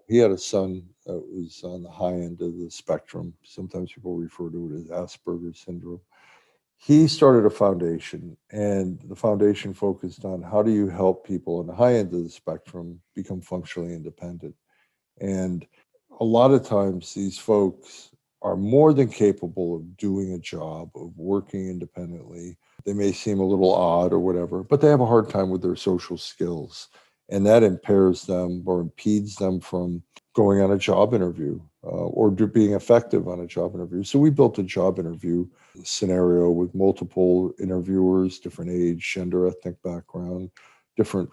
he had a son that was on the high end of the spectrum. Sometimes people refer to it as Asperger's syndrome. He started a foundation, and the foundation focused on how do you help people on the high end of the spectrum become functionally independent. And a lot of times, these folks are more than capable of doing a job, of working independently. They may seem a little odd or whatever, but they have a hard time with their social skills. And that impairs them or impedes them from going on a job interview or being effective on a job interview. So we built a job interview scenario with multiple interviewers, different age, gender, ethnic background, different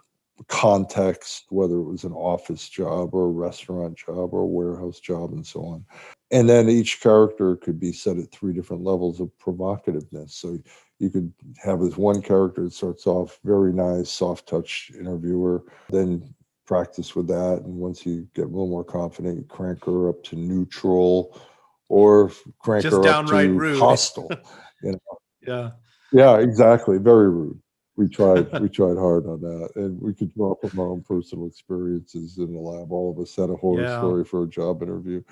context, whether it was an office job or a restaurant job or a warehouse job and so on. And then each character could be set at three different levels of provocativeness. So you could have this one character that starts off very nice, soft touch interviewer, then practice with that. And once you get a little more confident, you crank her up to neutral or crank Just her up downright to rude. hostile. You know? Yeah. Yeah, exactly. Very rude. We tried hard on that, and we could draw from our own personal experiences in the lab. All of us had a horror Yeah. story for a job interview.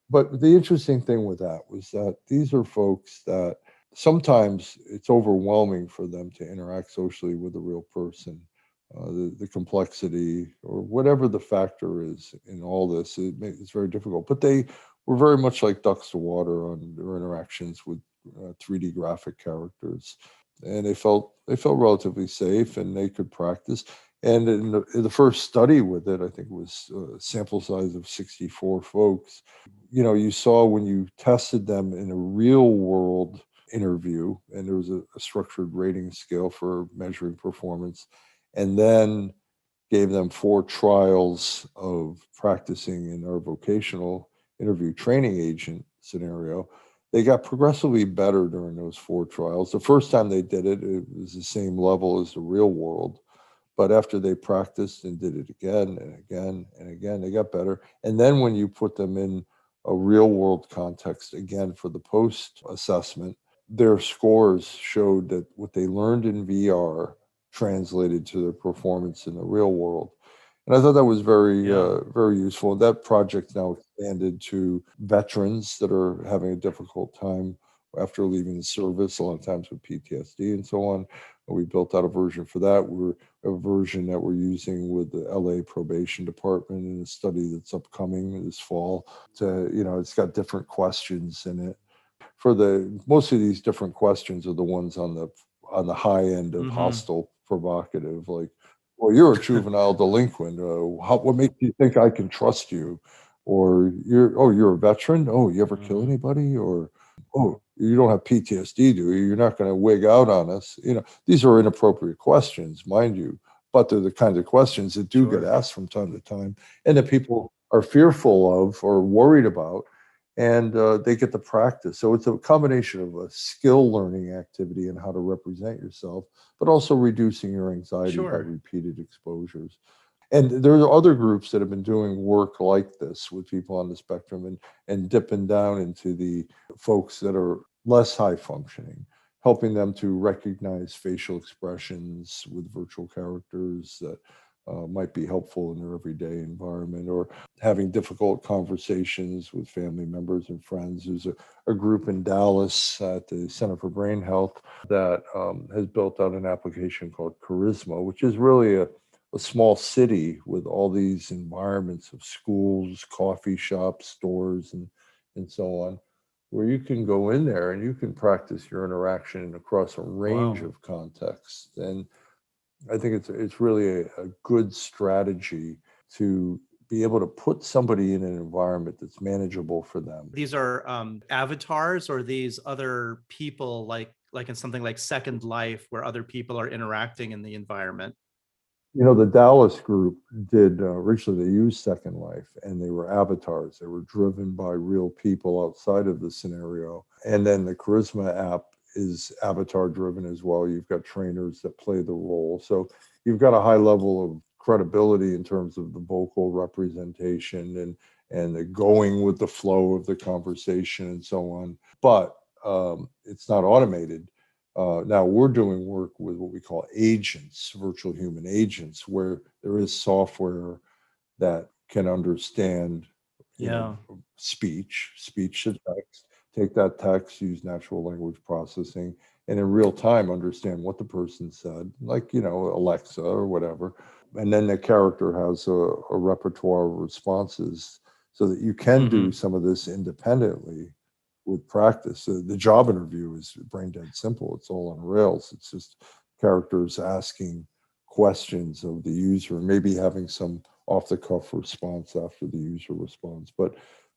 But the interesting thing with that was that these are folks that sometimes it's overwhelming for them to interact socially with a real person. The complexity or whatever the factor is in all this, it's very difficult. But they were very much like ducks to water on their interactions with 3D graphic characters, and they felt relatively safe and they could practice. And in the first study with it, I think it was a sample size of 64 folks. You saw when you tested them in a real world interview, and there was a structured rating scale for measuring performance, and then gave them 4 trials of practicing in our vocational interview training agent scenario. They got progressively better during those 4 trials. The first time they did it, it was the same level as the real world. But after they practiced and did it again and again and again, they got better. And then when you put them in a real world context again for the post assessment, their scores showed that what they learned in VR translated to their performance in the real world. And I thought that was Yeah. very useful. That project now expanded to veterans that are having a difficult time after leaving the service, a lot of times with PTSD and so on. We built out a version for that. We're a version that we're using with the LA probation department in a study that's upcoming this fall. It's got different questions in it. For the most of these different questions are the ones on the high end of Mm-hmm. hostile, provocative, like, well, you're a juvenile delinquent. What makes you think I can trust you? Or you're a veteran. Oh, you ever kill Mm-hmm. anybody? Or oh, you don't have PTSD, do you? You're not going to wig out on us. These are inappropriate questions, mind you, but they're the kind of questions that do get Sure. asked from time to time, and that people are fearful of or worried about, and they get to practice. So it's a combination of a skill learning activity and how to represent yourself, but also reducing your anxiety by Sure. repeated exposures. And there are other groups that have been doing work like this with people on the spectrum, and dipping down into the folks that are less high functioning, helping them to recognize facial expressions with virtual characters that might be helpful in their everyday environment, or having difficult conversations with family members and friends. There's a group in Dallas at the Center for Brain Health that has built out an application called Charisma, which is really a small city with all these environments of schools, coffee shops, stores, and so on, where you can go in there and you can practice your interaction across a range Wow. of contexts. And I think it's really a good strategy to be able to put somebody in an environment that's manageable for them. These are avatars, or these other people, like in something like Second Life, where other people are interacting in the environment. The Dallas group did originally, they used Second Life, and they were avatars. They were driven by real people outside of the scenario. And then the Charisma app is avatar driven as well. You've got trainers that play the role. So you've got a high level of credibility in terms of the vocal representation, and the going with the flow of the conversation and so on. But it's not automated. Now we're doing work with what we call agents, virtual human agents, where there is software that can understand, Yeah. speech to text, take that text, use natural language processing, and in real time understand what the person said, like, Alexa or whatever. And then the character has a repertoire of responses so that you can do Mm-hmm. some of this independently with practice. The job interview is brain dead simple. It's all on rails. It's just characters asking questions of the user, maybe having some off the cuff response after the user responds. But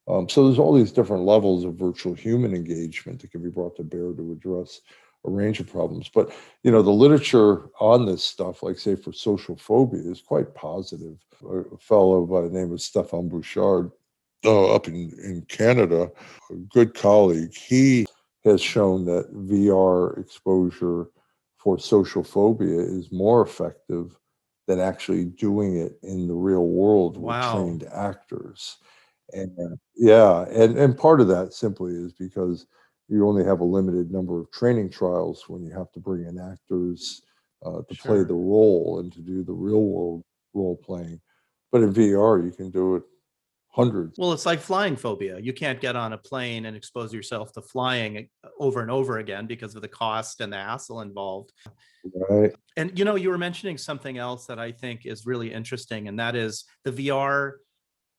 so there's all these different levels of virtual human engagement that can be brought to bear to address a range of problems. But the literature on this stuff, like say for social phobia, is quite positive. A fellow by the name of Stefan Bouchard, up in Canada, a good colleague, he has shown that VR exposure for social phobia is more effective than actually doing it in the real world with Wow. trained actors. And yeah, and part of that simply is because you only have a limited number of training trials when you have to bring in actors to play the Sure. role and to do the real world role playing. But in VR, you can do it hundreds. Well, it's like flying phobia. You can't get on a plane and expose yourself to flying over and over again because of the cost and the hassle involved. Right. And you were mentioning something else that I think is really interesting, and that is the VR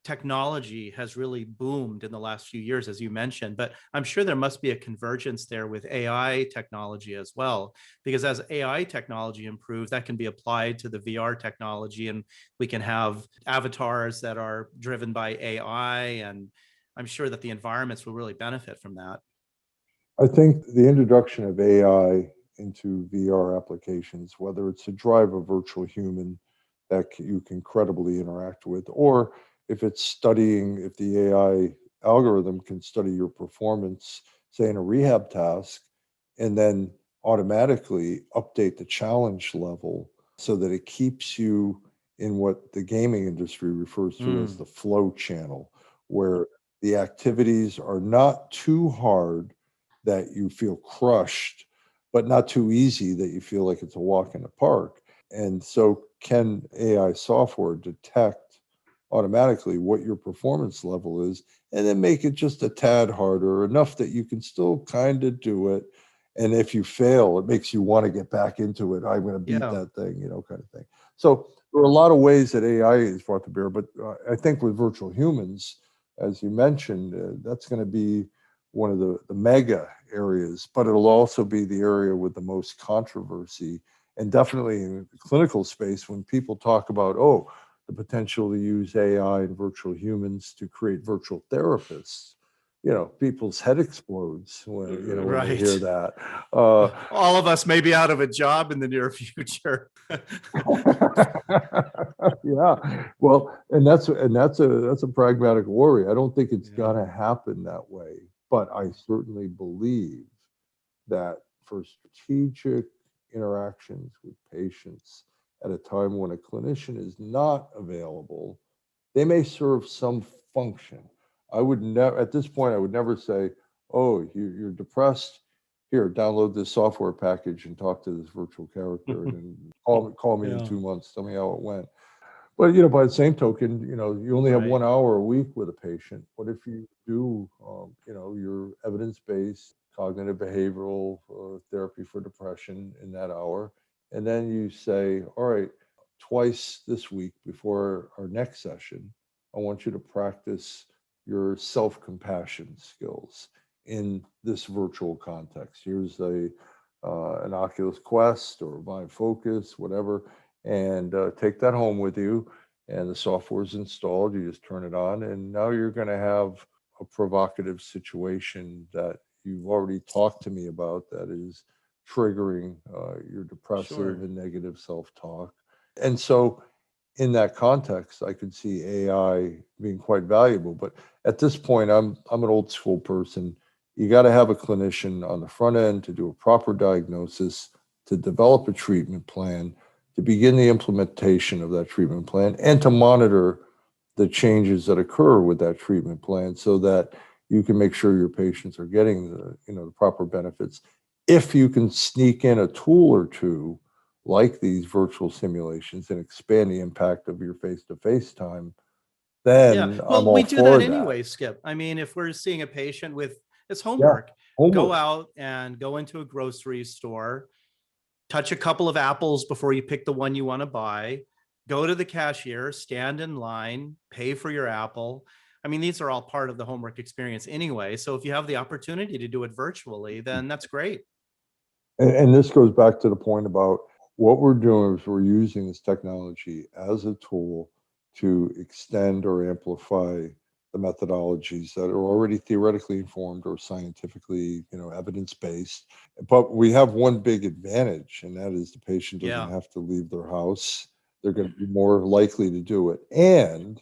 technology has really boomed in the last few years, as you mentioned, but I'm sure there must be a convergence there with AI technology as well, because as AI technology improves, that can be applied to the VR technology, and we can have avatars that are driven by AI, and I'm sure that the environments will really benefit from that. I think the introduction of AI into VR applications, whether it's to drive a virtual human that you can credibly interact with, or if it's studying, if the AI algorithm can study your performance, say in a rehab task, and then automatically update the challenge level so that it keeps you in what the gaming industry refers to as Mm, the flow channel, where the activities are not too hard that you feel crushed, but not too easy that you feel like it's a walk in the park. And so, can AI software detect automatically what your performance level is and then make it just a tad harder, enough that you can still kind of do it? And if you fail, it makes you want to get back into it. I'm going to beat yeah. that thing, kind of thing. So, there are a lot of ways that AI is brought to bear, but I think with virtual humans, as you mentioned, that's going to be one of the mega areas, but it'll also be the area with the most controversy. And definitely in the clinical space, when people talk about, oh, the potential to use AI and virtual humans to create virtual therapists, people's head explodes when they hear Right. that. All of us may be out of a job in the near future. Yeah, well, and that's a pragmatic worry. I don't think it's Yeah. gonna happen that way, but I certainly believe that for strategic interactions with patients at a time when a clinician is not available, they may serve some function. I would never, at this point, I would never say, oh, you're depressed. Here, download this software package and talk to this virtual character and then call me in Yeah. 2 months. Tell me how it went. But by the same token, you only have Right. 1 hour a week with a patient. What if you do, your evidence-based cognitive behavioral therapy for depression in that hour, and then you say, all right, twice this week before our next session, I want you to practice your self-compassion skills in this virtual context. Here's an Oculus Quest or Vive Focus, whatever, and take that home with you. And the software is installed. You just turn it on, and now you're going to have a provocative situation that you've already talked to me about that is triggering your depressive Sure. and negative self-talk. And so, in that context, I could see AI being quite valuable. But at this point, I'm an old school person. You got to have a clinician on the front end to do a proper diagnosis, to develop a treatment plan, to begin the implementation of that treatment plan, and to monitor the changes that occur with that treatment plan so that you can make sure your patients are getting the proper benefits. If you can sneak in a tool or two like these virtual simulations and expand the impact of your face-to-face time, Yeah. then I'm Well, all we do that for that. anyway, Skip. I mean, if we're seeing a patient with it's Yeah, homework, go homework. out and go into a grocery store, touch a couple of apples before you pick the one you want to buy, go to the cashier, stand in line, pay for your apple. I mean, these are all part of the homework experience anyway. So if you have the opportunity to do it virtually, then that's great. And this goes back to the point about what we're doing is we're using this technology as a tool to extend or amplify the methodologies that are already theoretically informed or scientifically, evidence-based. But we have one big advantage, and that is the patient doesn't Yeah. have to leave their house. They're going to be more likely to do it. And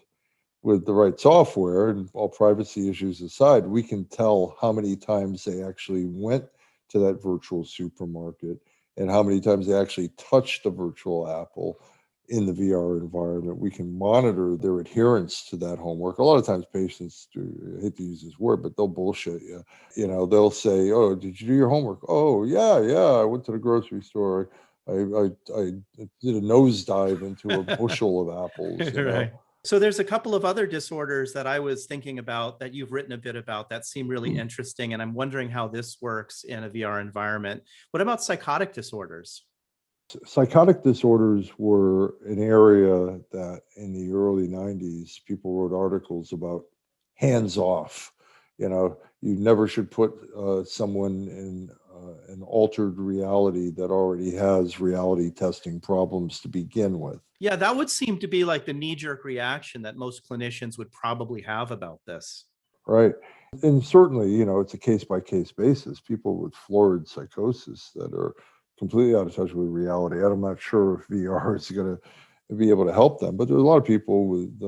with the right software and all privacy issues aside, we can tell how many times they actually went to that virtual supermarket and how many times they actually touched the virtual apple in the VR environment. We can monitor their adherence to that homework. A lot of times patients do, I hate to use this word, but they'll bullshit you. They'll say, oh, did you do your homework? Oh, yeah, I went to the grocery store. I did a nosedive into a bushel of apples. Right. So there's a couple of other disorders that I was thinking about that you've written a bit about that seem really interesting, and I'm wondering how this works in a VR environment. What about psychotic disorders? Psychotic disorders were an area that in the early 90s, people wrote articles about hands off. You never should put someone in an altered reality that already has reality testing problems to begin with. Yeah, that would seem to be like the knee-jerk reaction that most clinicians would probably have about this. Right. And certainly, it's a case by case basis. People with florid psychosis that are completely out of touch with reality. I'm not sure if VR is going to be able to help them, but there's a lot of people with,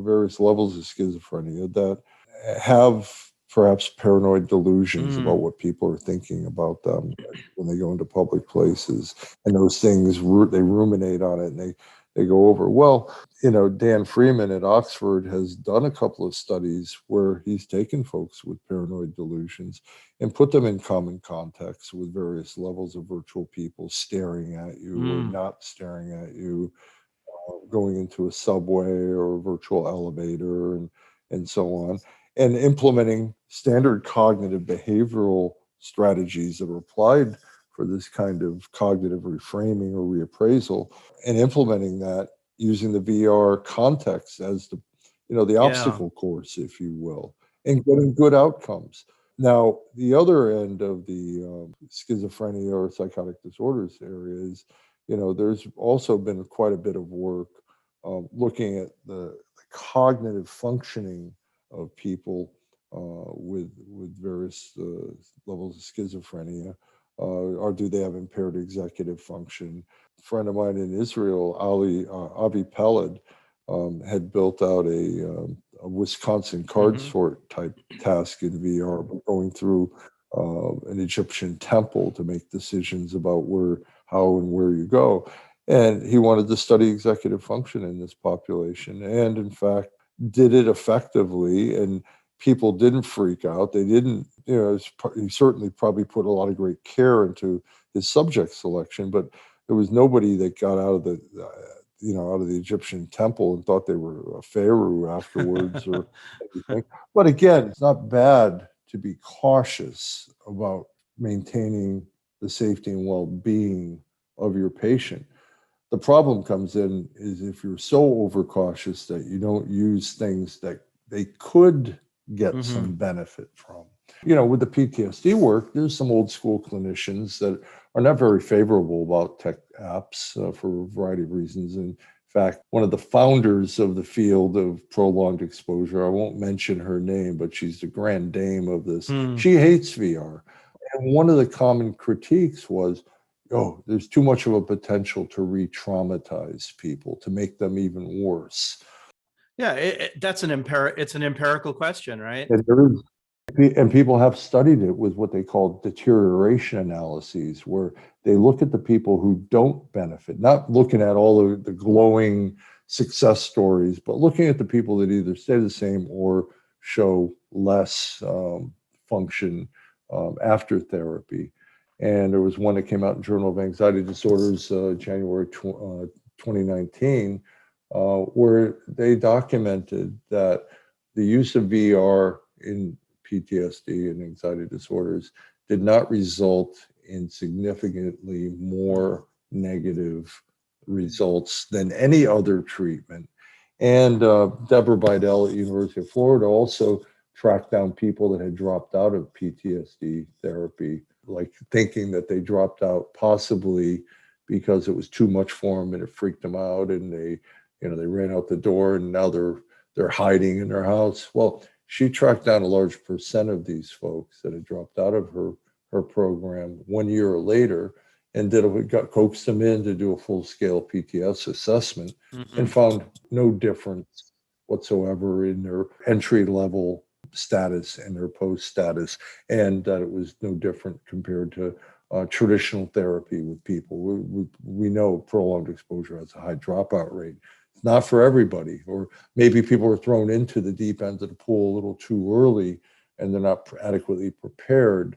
various levels of schizophrenia that have perhaps paranoid delusions about what people are thinking about them when they go into public places, and those things they ruminate on it, and they go over. Well, Dan Freeman at Oxford has done a couple of studies where he's taken folks with paranoid delusions and put them in common contexts with various levels of virtual people staring at you or not staring at you, going into a subway or a virtual elevator, and so on, and implementing standard cognitive behavioral strategies that are applied for this kind of cognitive reframing or reappraisal, and implementing that using the VR context as the Yeah. obstacle course, if you will, and getting good outcomes. Now, the other end of the schizophrenia or psychotic disorders area is, there's also been quite a bit of work looking at the cognitive functioning of people with various levels of schizophrenia, or do they have impaired executive function? A friend of mine in Israel, Avi Peled, had built out a Wisconsin card sort type task in VR, going through an Egyptian temple to make decisions about how and where you go. And he wanted to study executive function in this population, and in fact, did it effectively. And people didn't freak out. They didn't, he certainly probably put a lot of great care into his subject selection, but there was nobody that got out of the Egyptian temple and thought they were a pharaoh afterwards or anything. But again, it's not bad to be cautious about maintaining the safety and well-being of your patient. The problem comes in is if you're so overcautious that you don't use things that they could get some benefit from. With the PTSD work, there's some old school clinicians that are not very favorable about tech apps for a variety of reasons. In fact, one of the founders of the field of prolonged exposure, I won't mention her name, but she's the grand dame of this. She hates VR. And one of the common critiques was, there's too much of a potential to re-traumatize people, to make them even worse. Yeah, it's an empirical question, right? And there is, and people have studied it with what they call deterioration analyses, where they look at the people who don't benefit, not looking at all of the glowing success stories, but looking at the people that either stay the same or show less function after therapy. And there was one that came out in Journal of Anxiety Disorders, January 2019, where they documented that the use of VR in PTSD and anxiety disorders did not result in significantly more negative results than any other treatment. And Deborah Bidell at University of Florida also tracked down people that had dropped out of PTSD therapy, like thinking that they dropped out possibly because it was too much for them and it freaked them out, and they ran out the door and now they're hiding in their house. Well, she tracked down a large percent of these folks that had dropped out of her program 1 year later, and coaxed them in to do a full-scale PTS assessment, and found no difference whatsoever in their entry-level status and their post status, and that it was no different compared to traditional therapy with people. We know prolonged exposure has a high dropout rate. It's not for everybody, or maybe people are thrown into the deep end of the pool a little too early and they're not adequately prepared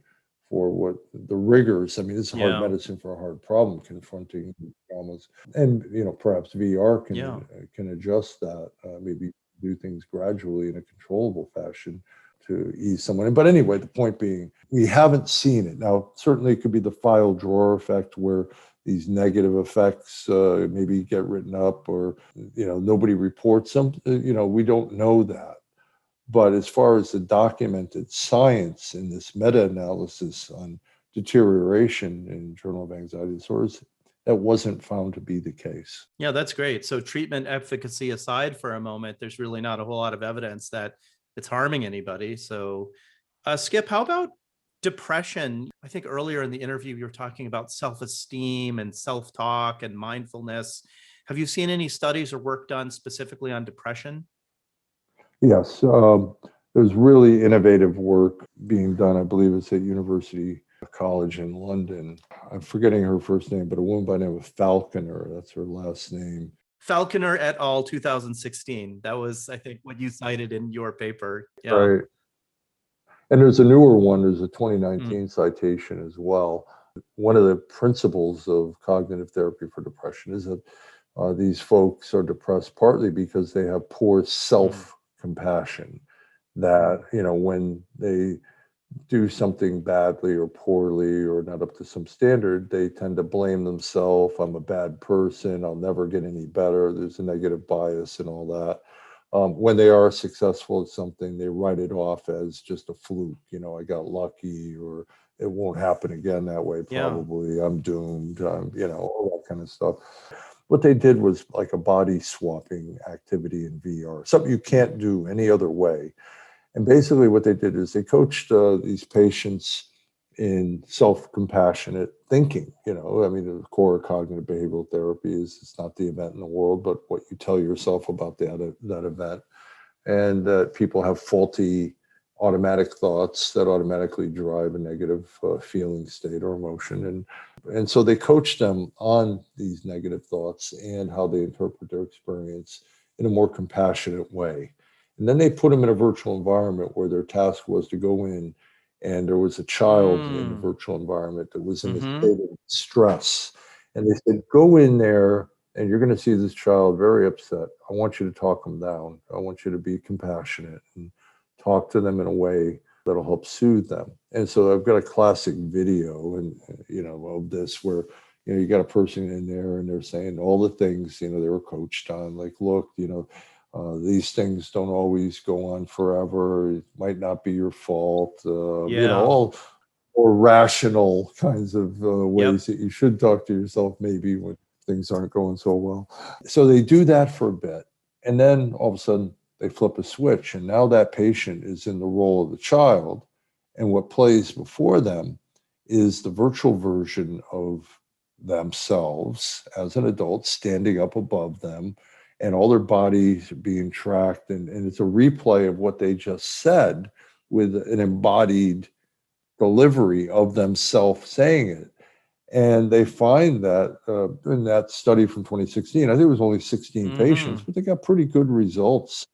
for what the rigors. I mean, it's hard Yeah. medicine for a hard problem, confronting traumas, and perhaps VR Yeah. can adjust that, maybe do things gradually in a controllable fashion to ease someone in. But anyway, the point being, we haven't seen it. Now, certainly it could be the file drawer effect where these negative effects maybe get written up, or nobody reports them. We don't know that. But as far as the documented science in this meta-analysis on deterioration in Journal of Anxiety Disorders, that wasn't found to be the case. Yeah, that's great. So treatment efficacy aside for a moment, there's really not a whole lot of evidence that it's harming anybody. So, Skip, how about depression? I think earlier in the interview, you were talking about self-esteem and self-talk and mindfulness. Have you seen any studies or work done specifically on depression? Yes, there's really innovative work being done. I believe it's at University College in London. I'm forgetting her first name, but a woman by the name of Falconer, that's her last name. Falconer et al. 2016. That was, I think, what you cited in your paper. Yeah. Right. And there's a newer one, there's a Mm. 2019 citation as well. One of the principles of cognitive therapy for depression is that these folks are depressed partly because they have poor self-compassion, that, when they do something badly or poorly or not up to some standard, they tend to blame themselves. I'm a bad person. I'll never get any better. There's a negative bias and all that. When they are successful at something, they write it off as just a fluke. I got lucky, or it won't happen again that way. Yeah. Probably I'm doomed. All that kind of stuff. What they did was like a body swapping activity in VR, something you can't do any other way. And basically what they did is they coached these patients in self-compassionate thinking. The core of cognitive behavioral therapy is it's not the event in the world, but what you tell yourself about that event. And that people have faulty automatic thoughts that automatically drive a negative feeling state or emotion. And so they coached them on these negative thoughts and how they interpret their experience in a more compassionate way. And then they put them in a virtual environment where their task was to go in, and there was a child in the virtual environment that was in a state of stress. And they said, go in there and you're going to see this child very upset. I want you to talk them down. I want you to be compassionate and talk to them in a way that'll help soothe them. And so I've got a classic video of this where you got a person in there and they're saying all the things they were coached on, like, look, these things don't always go on forever. It might not be your fault. All more rational kinds of ways that you should talk to yourself maybe when things aren't going so well. So they do that for a bit. And then all of a sudden they flip a switch. And now that patient is in the role of the child. And what plays before them is the virtual version of themselves as an adult standing up above them, and all their bodies being tracked. And it's a replay of what they just said with an embodied delivery of themselves saying it. And they find that in that study from 2016, I think it was only 16 patients, but they got pretty good results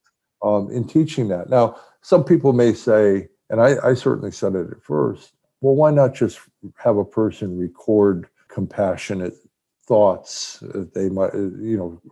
in teaching that. Now, some people may say, and I certainly said it at first, well, why not just have a person record compassionate thoughts? They might,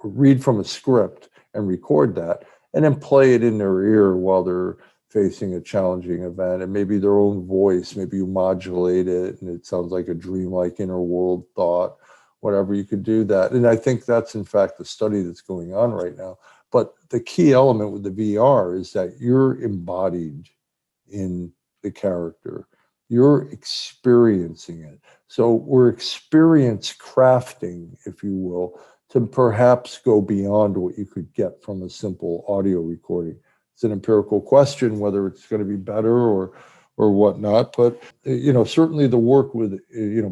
read from a script and record that, and then play it in their ear while they're facing a challenging event, and maybe their own voice, maybe you modulate it and it sounds like a dreamlike inner world thought, whatever, you could do that. And I think that's in fact the study that's going on right now. But the key element with the VR is that you're embodied in the character. You're experiencing it. So we're experience crafting, if you will, to perhaps go beyond what you could get from a simple audio recording. It's an empirical question whether it's going to be better or whatnot. But certainly the work with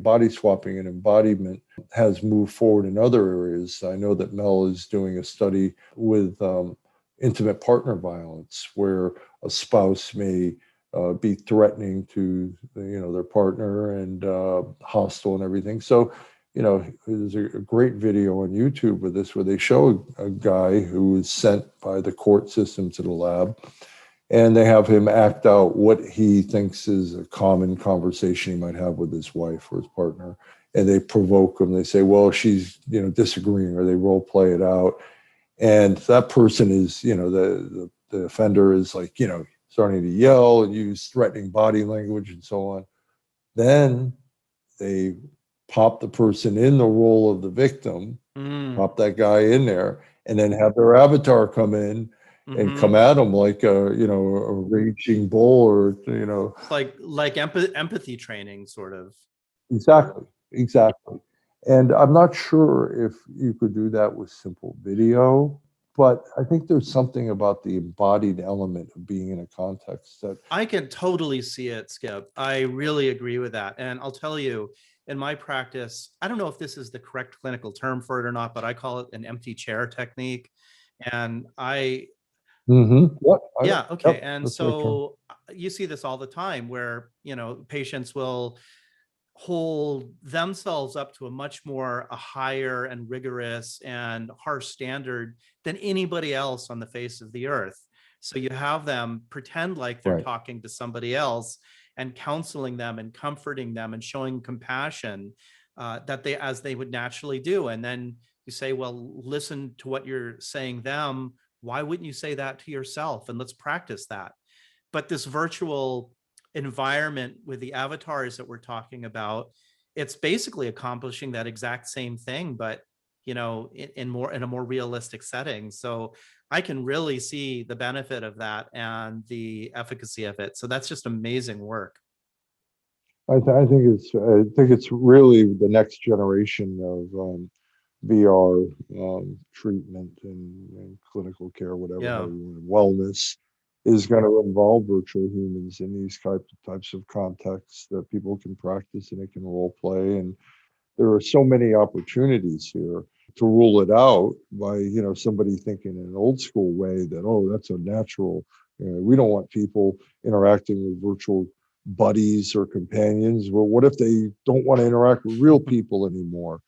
body swapping and embodiment has moved forward in other areas. I know that Mel is doing a study with intimate partner violence, where a spouse may be threatening to their partner and hostile and everything. So there's a great video on YouTube with this, where they show a guy who was sent by the court system to the lab, and they have him act out what he thinks is a common conversation he might have with his wife or his partner. And they provoke him. They say, well, she's, disagreeing, or they role play it out. And that person is, the offender is like, starting to yell and use threatening body language and so on. Then they pop the person in the role of the victim, pop that guy in there, and then have their avatar come in and come at them like a raging bull, or It's like empathy training, sort of. Exactly. And I'm not sure if you could do that with simple video, but I think there's something about the embodied element of being in a context that I can totally see it, Skip. I really agree with that. And I'll tell you, in my practice, I don't know if this is the correct clinical term for it or not, but I call it an empty chair technique. And yeah, okay. Yep, And that's the right term. so you see this all the time where, patients will hold themselves up to a higher and rigorous and harsh standard than anybody else on the face of the earth. So you have them pretend like they're Right. talking to somebody else and counseling them and comforting them and showing compassion as they would naturally do. And then you say, well, listen to what you're saying them. Why wouldn't you say that to yourself? And let's practice that. But this virtual environment with the avatars that we're talking about, it's basically accomplishing that exact same thing, but in a more realistic setting. So I can really see the benefit of that and the efficacy of it. So that's just amazing work. I think it's really the next generation of VR treatment and clinical care, whatever, Yeah. how you want it, wellness is going to involve virtual humans in these types of contexts that people can practice and it can role play. And there are so many opportunities here to rule it out by somebody thinking in an old school way that, oh, that's a natural, we don't want people interacting with virtual buddies or companions. Well, what if they don't want to interact with real people anymore?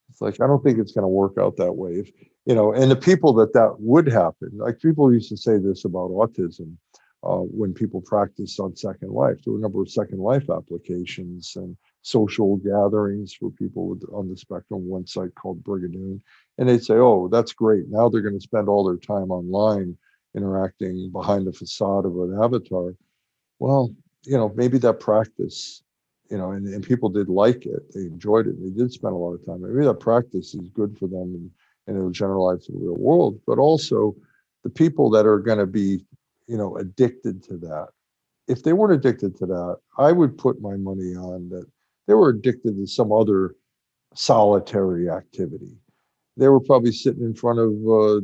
It's like, I don't think it's going to work out that way. If, and the people that would happen, like people used to say this about autism when people practiced on Second Life. There were a number of Second Life applications and social gatherings for people on the spectrum, one site called Brigadoon. And they'd say, oh, that's great. Now they're going to spend all their time online interacting behind the facade of an avatar. Well, maybe that practice, and people did like it. They enjoyed it. They did spend a lot of time. Maybe that practice is good for them and it'll generalize to the real world. But also the people that are going to be, addicted to that. If they weren't addicted to that, I would put my money on that they were addicted to some other solitary activity. They were probably sitting in front of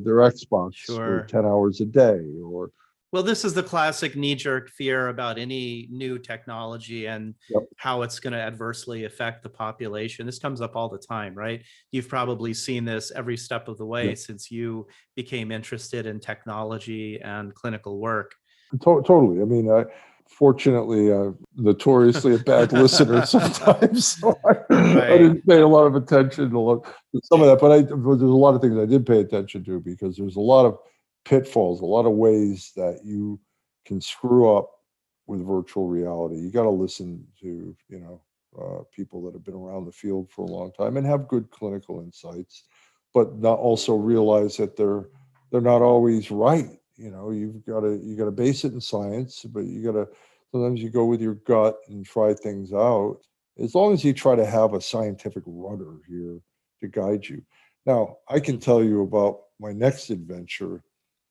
their Xbox for Sure. 10 hours a day, or Well, this is the classic knee-jerk fear about any new technology and Yep. how it's going to adversely affect the population. This comes up all the time, right? You've probably seen this every step of the way Yep. since you became interested in technology and clinical work. Totally. I mean, fortunately, notoriously a bad listener sometimes, so I didn't pay a lot of attention to some of that. But there's a lot of things I did pay attention to, because there's a lot of pitfalls, a lot of ways that you can screw up with virtual reality. You got to listen to people that have been around the field for a long time and have good clinical insights, but not also realize that they're not always right. You got to base it in science, but sometimes you go with your gut and try things out, as long as you try to have a scientific rudder here to guide you. Now, I can tell you about my next adventure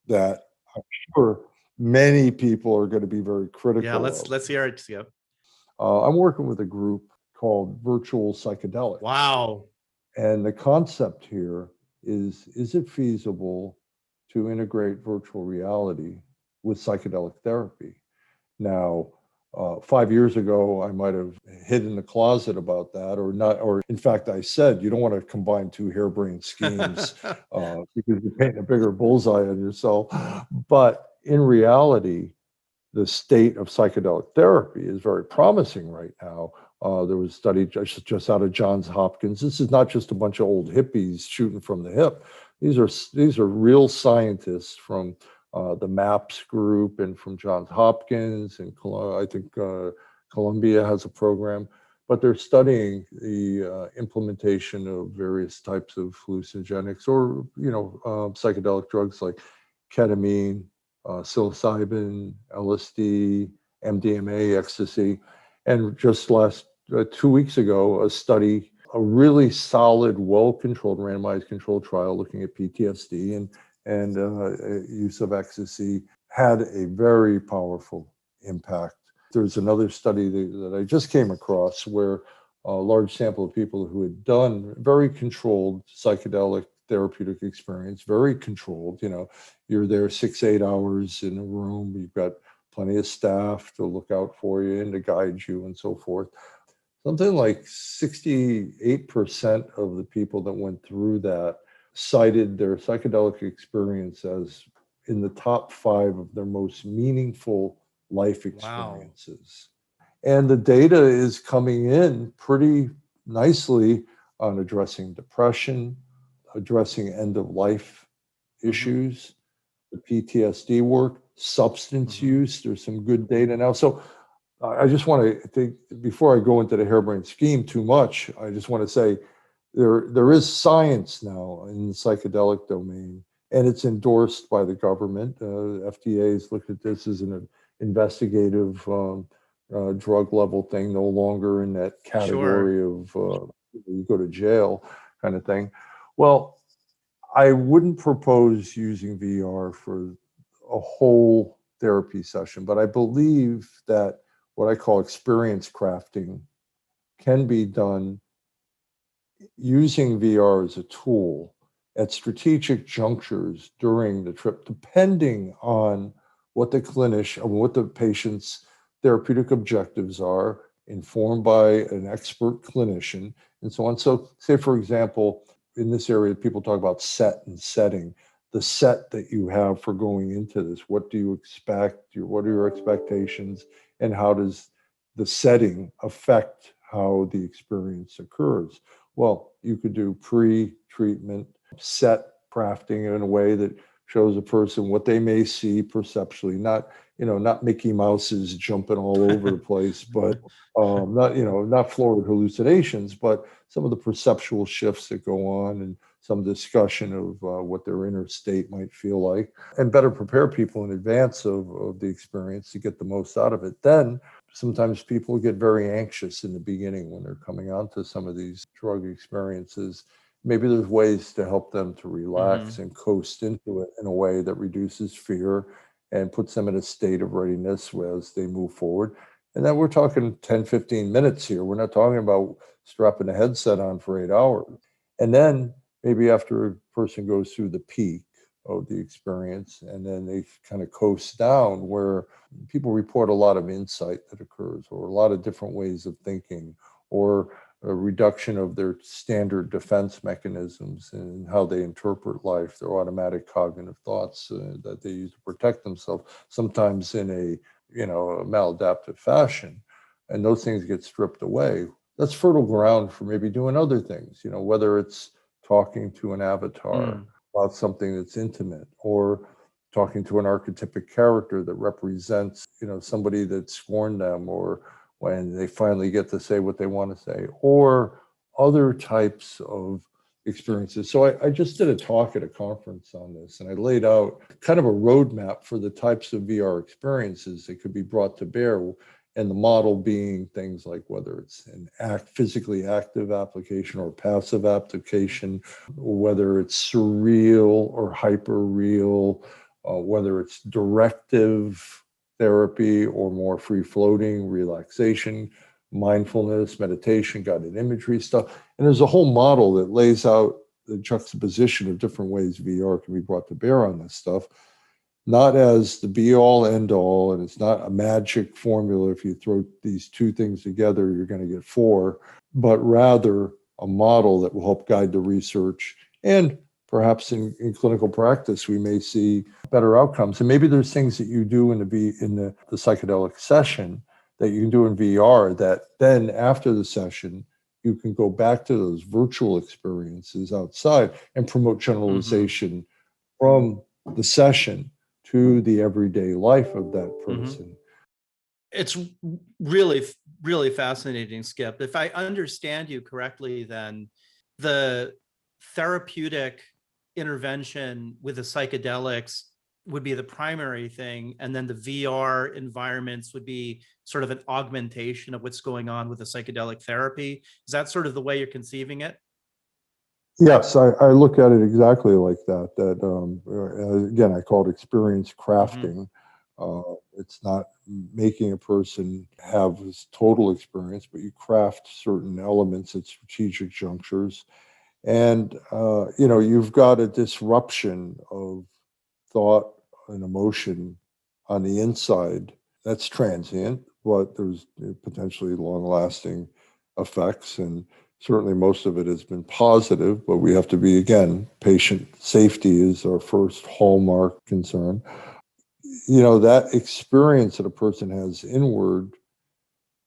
that I'm sure many people are going to be very critical Yeah, of. let's hear it, Skip. I'm working with a group called Virtual Psychedelic. Wow. And the concept here is it feasible to integrate virtual reality with psychedelic therapy? Now, 5 years ago, I might have hid in the closet about that, or not, or in fact, I said, you don't want to combine two harebrained schemes because you're painting a bigger bullseye on yourself. But in reality, the state of psychedelic therapy is very promising right now. There was a study just out of Johns Hopkins. This is not just a bunch of old hippies shooting from the hip. These are real scientists from the MAPS group and from Johns Hopkins, and I think Columbia has a program. But they're studying the implementation of various types of hallucinogenics or, psychedelic drugs like ketamine, psilocybin, LSD, MDMA, ecstasy. And just last 2 weeks ago, a really solid, well-controlled, randomized controlled trial looking at PTSD and use of ecstasy had a very powerful impact. There's another study that I just came across where a large sample of people who had done very controlled psychedelic therapeutic experience, very controlled, you're there 6-8 hours in a room, you've got plenty of staff to look out for you and to guide you and so forth. Something like 68% of the people that went through that cited their psychedelic experience as in the top 5 of their most meaningful life experiences. Wow. And the data is coming in pretty nicely on addressing depression, addressing end-of-life issues, the PTSD work, substance use. There's some good data now. So I just want to think, before I go into the harebrained scheme too much, I just want to say there is science now in the psychedelic domain, and it's endorsed by the government. FDA has looked at this as an investigative drug level thing, no longer in that category of you go to jail kind of thing. Well, I wouldn't propose using VR for a whole therapy session, but I believe that what I call experience crafting can be done using VR as a tool at strategic junctures during the trip, depending on what the clinician, what the patient's therapeutic objectives are, informed by an expert clinician, and so on. So, say, for example, in this area, people talk about set and setting. The set that you have for going into this, what do you expect? What are your expectations? And how does the setting affect how the experience occurs? Well, you could do pre-treatment set crafting in a way that shows a person what they may see perceptually, not Mickey Mouse's jumping all over the place, but not florid hallucinations, but some of the perceptual shifts that go on and some discussion of what their inner state might feel like, and better prepare people in advance of the experience to get the most out of it. Then sometimes people get very anxious in the beginning when they're coming onto some of these drug experiences. Maybe there's ways to help them to relax and coast into it in a way that reduces fear and puts them in a state of readiness as they move forward. And then we're talking 10, 15 minutes here. We're not talking about strapping a headset on for 8 hours. And then maybe after a person goes through the peak of the experience, and then they kind of coast down, where people report a lot of insight that occurs, or a lot of different ways of thinking, or a reduction of their standard defense mechanisms and how they interpret life, their automatic cognitive thoughts that they use to protect themselves, sometimes in a maladaptive fashion. And those things get stripped away. That's fertile ground for maybe doing other things, whether it's talking to an avatar about something that's intimate, or talking to an archetypic character that represents, somebody that scorned them, or when they finally get to say what they want to say, or other types of experiences. So I just did a talk at a conference on this, and I laid out kind of a roadmap for the types of VR experiences that could be brought to bear, and the model being things like whether it's an physically active application or passive application, whether it's surreal or hyper real, whether it's directive therapy or more free-floating relaxation, mindfulness, meditation, guided imagery stuff. And there's a whole model that lays out the juxtaposition of different ways VR can be brought to bear on this stuff, not as the be-all, end-all, and it's not a magic formula. If you throw these two things together, you're going to get 4, but rather a model that will help guide the research, and perhaps in clinical practice, we may see better outcomes. And maybe there's things that you do in the psychedelic session that you can do in VR that then after the session, you can go back to those virtual experiences outside and promote generalization from the session to the everyday life of that Mhm. person. It's really, really fascinating, Skip. If I understand you correctly, then the therapeutic intervention with the psychedelics would be the primary thing, and then the VR environments would be sort of an augmentation of what's going on with the psychedelic therapy. Is that sort of the way you're conceiving it? Yes, I look at it exactly like that. Again, I call it experience Mm-hmm. crafting. It's not making a person have this total experience, but you craft certain elements at strategic junctures. And, you've got a disruption of thought and emotion on the inside. That's transient, but there's potentially long lasting effects. And certainly most of it has been positive, but we have to be, again, patient safety is our first hallmark concern. That experience that a person has inward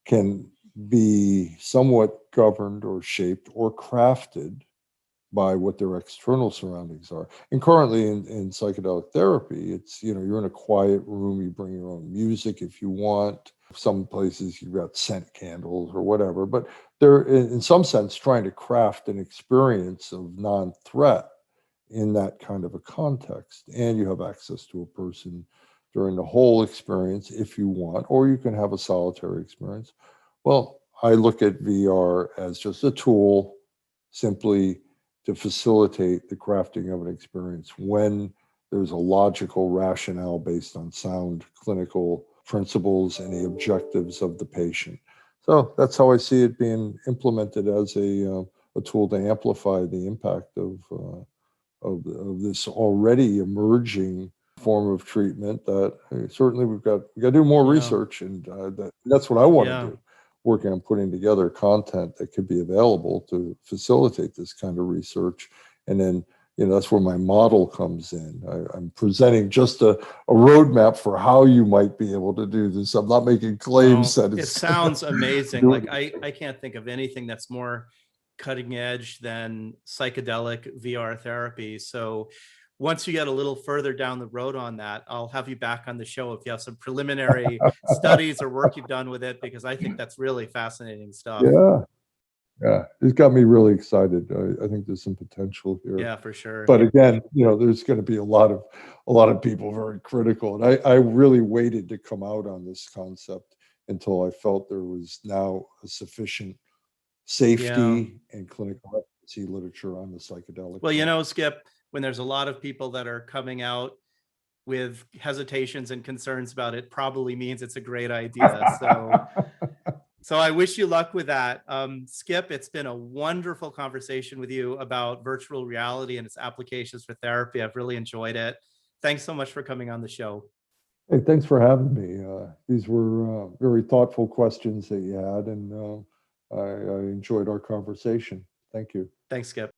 can be somewhat governed or shaped or crafted by what their external surroundings are. And currently in psychedelic therapy, it's, you're in a quiet room, you bring your own music if you want. Some places you've got scent candles or whatever, but they're in some sense trying to craft an experience of non-threat in that kind of a context. And you have access to a person during the whole experience if you want, or you can have a solitary experience. Well, I look at VR as just a tool simply to facilitate the crafting of an experience when there's a logical rationale based on sound clinical principles and the objectives of the patient. So that's how I see it being implemented as a tool to amplify the impact of this already emerging form of treatment that certainly we've got to do more research, and that's what I want to do, working on putting together content that could be available to facilitate this kind of research. And then that's where my model comes in. I'm presenting just a roadmap for how you might be able to do this. I'm not making claims that it sounds amazing. Like I can't think of anything that's more cutting edge than psychedelic VR therapy. So once you get a little further down the road on that, I'll have you back on the show if you have some preliminary studies or work you've done with it, because I think that's really fascinating stuff. Yeah, it's got me really excited. I think there's some potential here. Yeah, for sure. But again, there's going to be a lot of people very critical, and I really waited to come out on this concept until I felt there was now a sufficient safety and clinical efficacy literature on the psychedelic. Well, Skip, when there's a lot of people that are coming out with hesitations and concerns about it, probably means it's a great idea. So I wish you luck with that. Skip, it's been a wonderful conversation with you about virtual reality and its applications for therapy. I've really enjoyed it. Thanks so much for coming on the show. Hey, thanks for having me. These were very thoughtful questions that you had, and I enjoyed our conversation. Thank you. Thanks, Skip.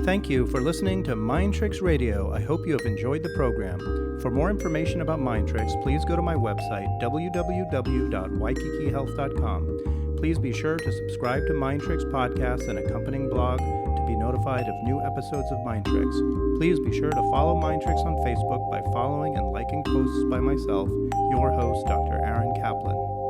Thank you for listening to Mind Tricks Radio. I hope you have enjoyed the program. For more information about Mind Tricks, please go to my website, www.waikikihealth.com. Please be sure to subscribe to Mind Tricks podcast and accompanying blog to be notified of new episodes of Mind Tricks. Please be sure to follow Mind Tricks on Facebook by following and liking posts by myself, your host, Dr. Aaron Kaplan.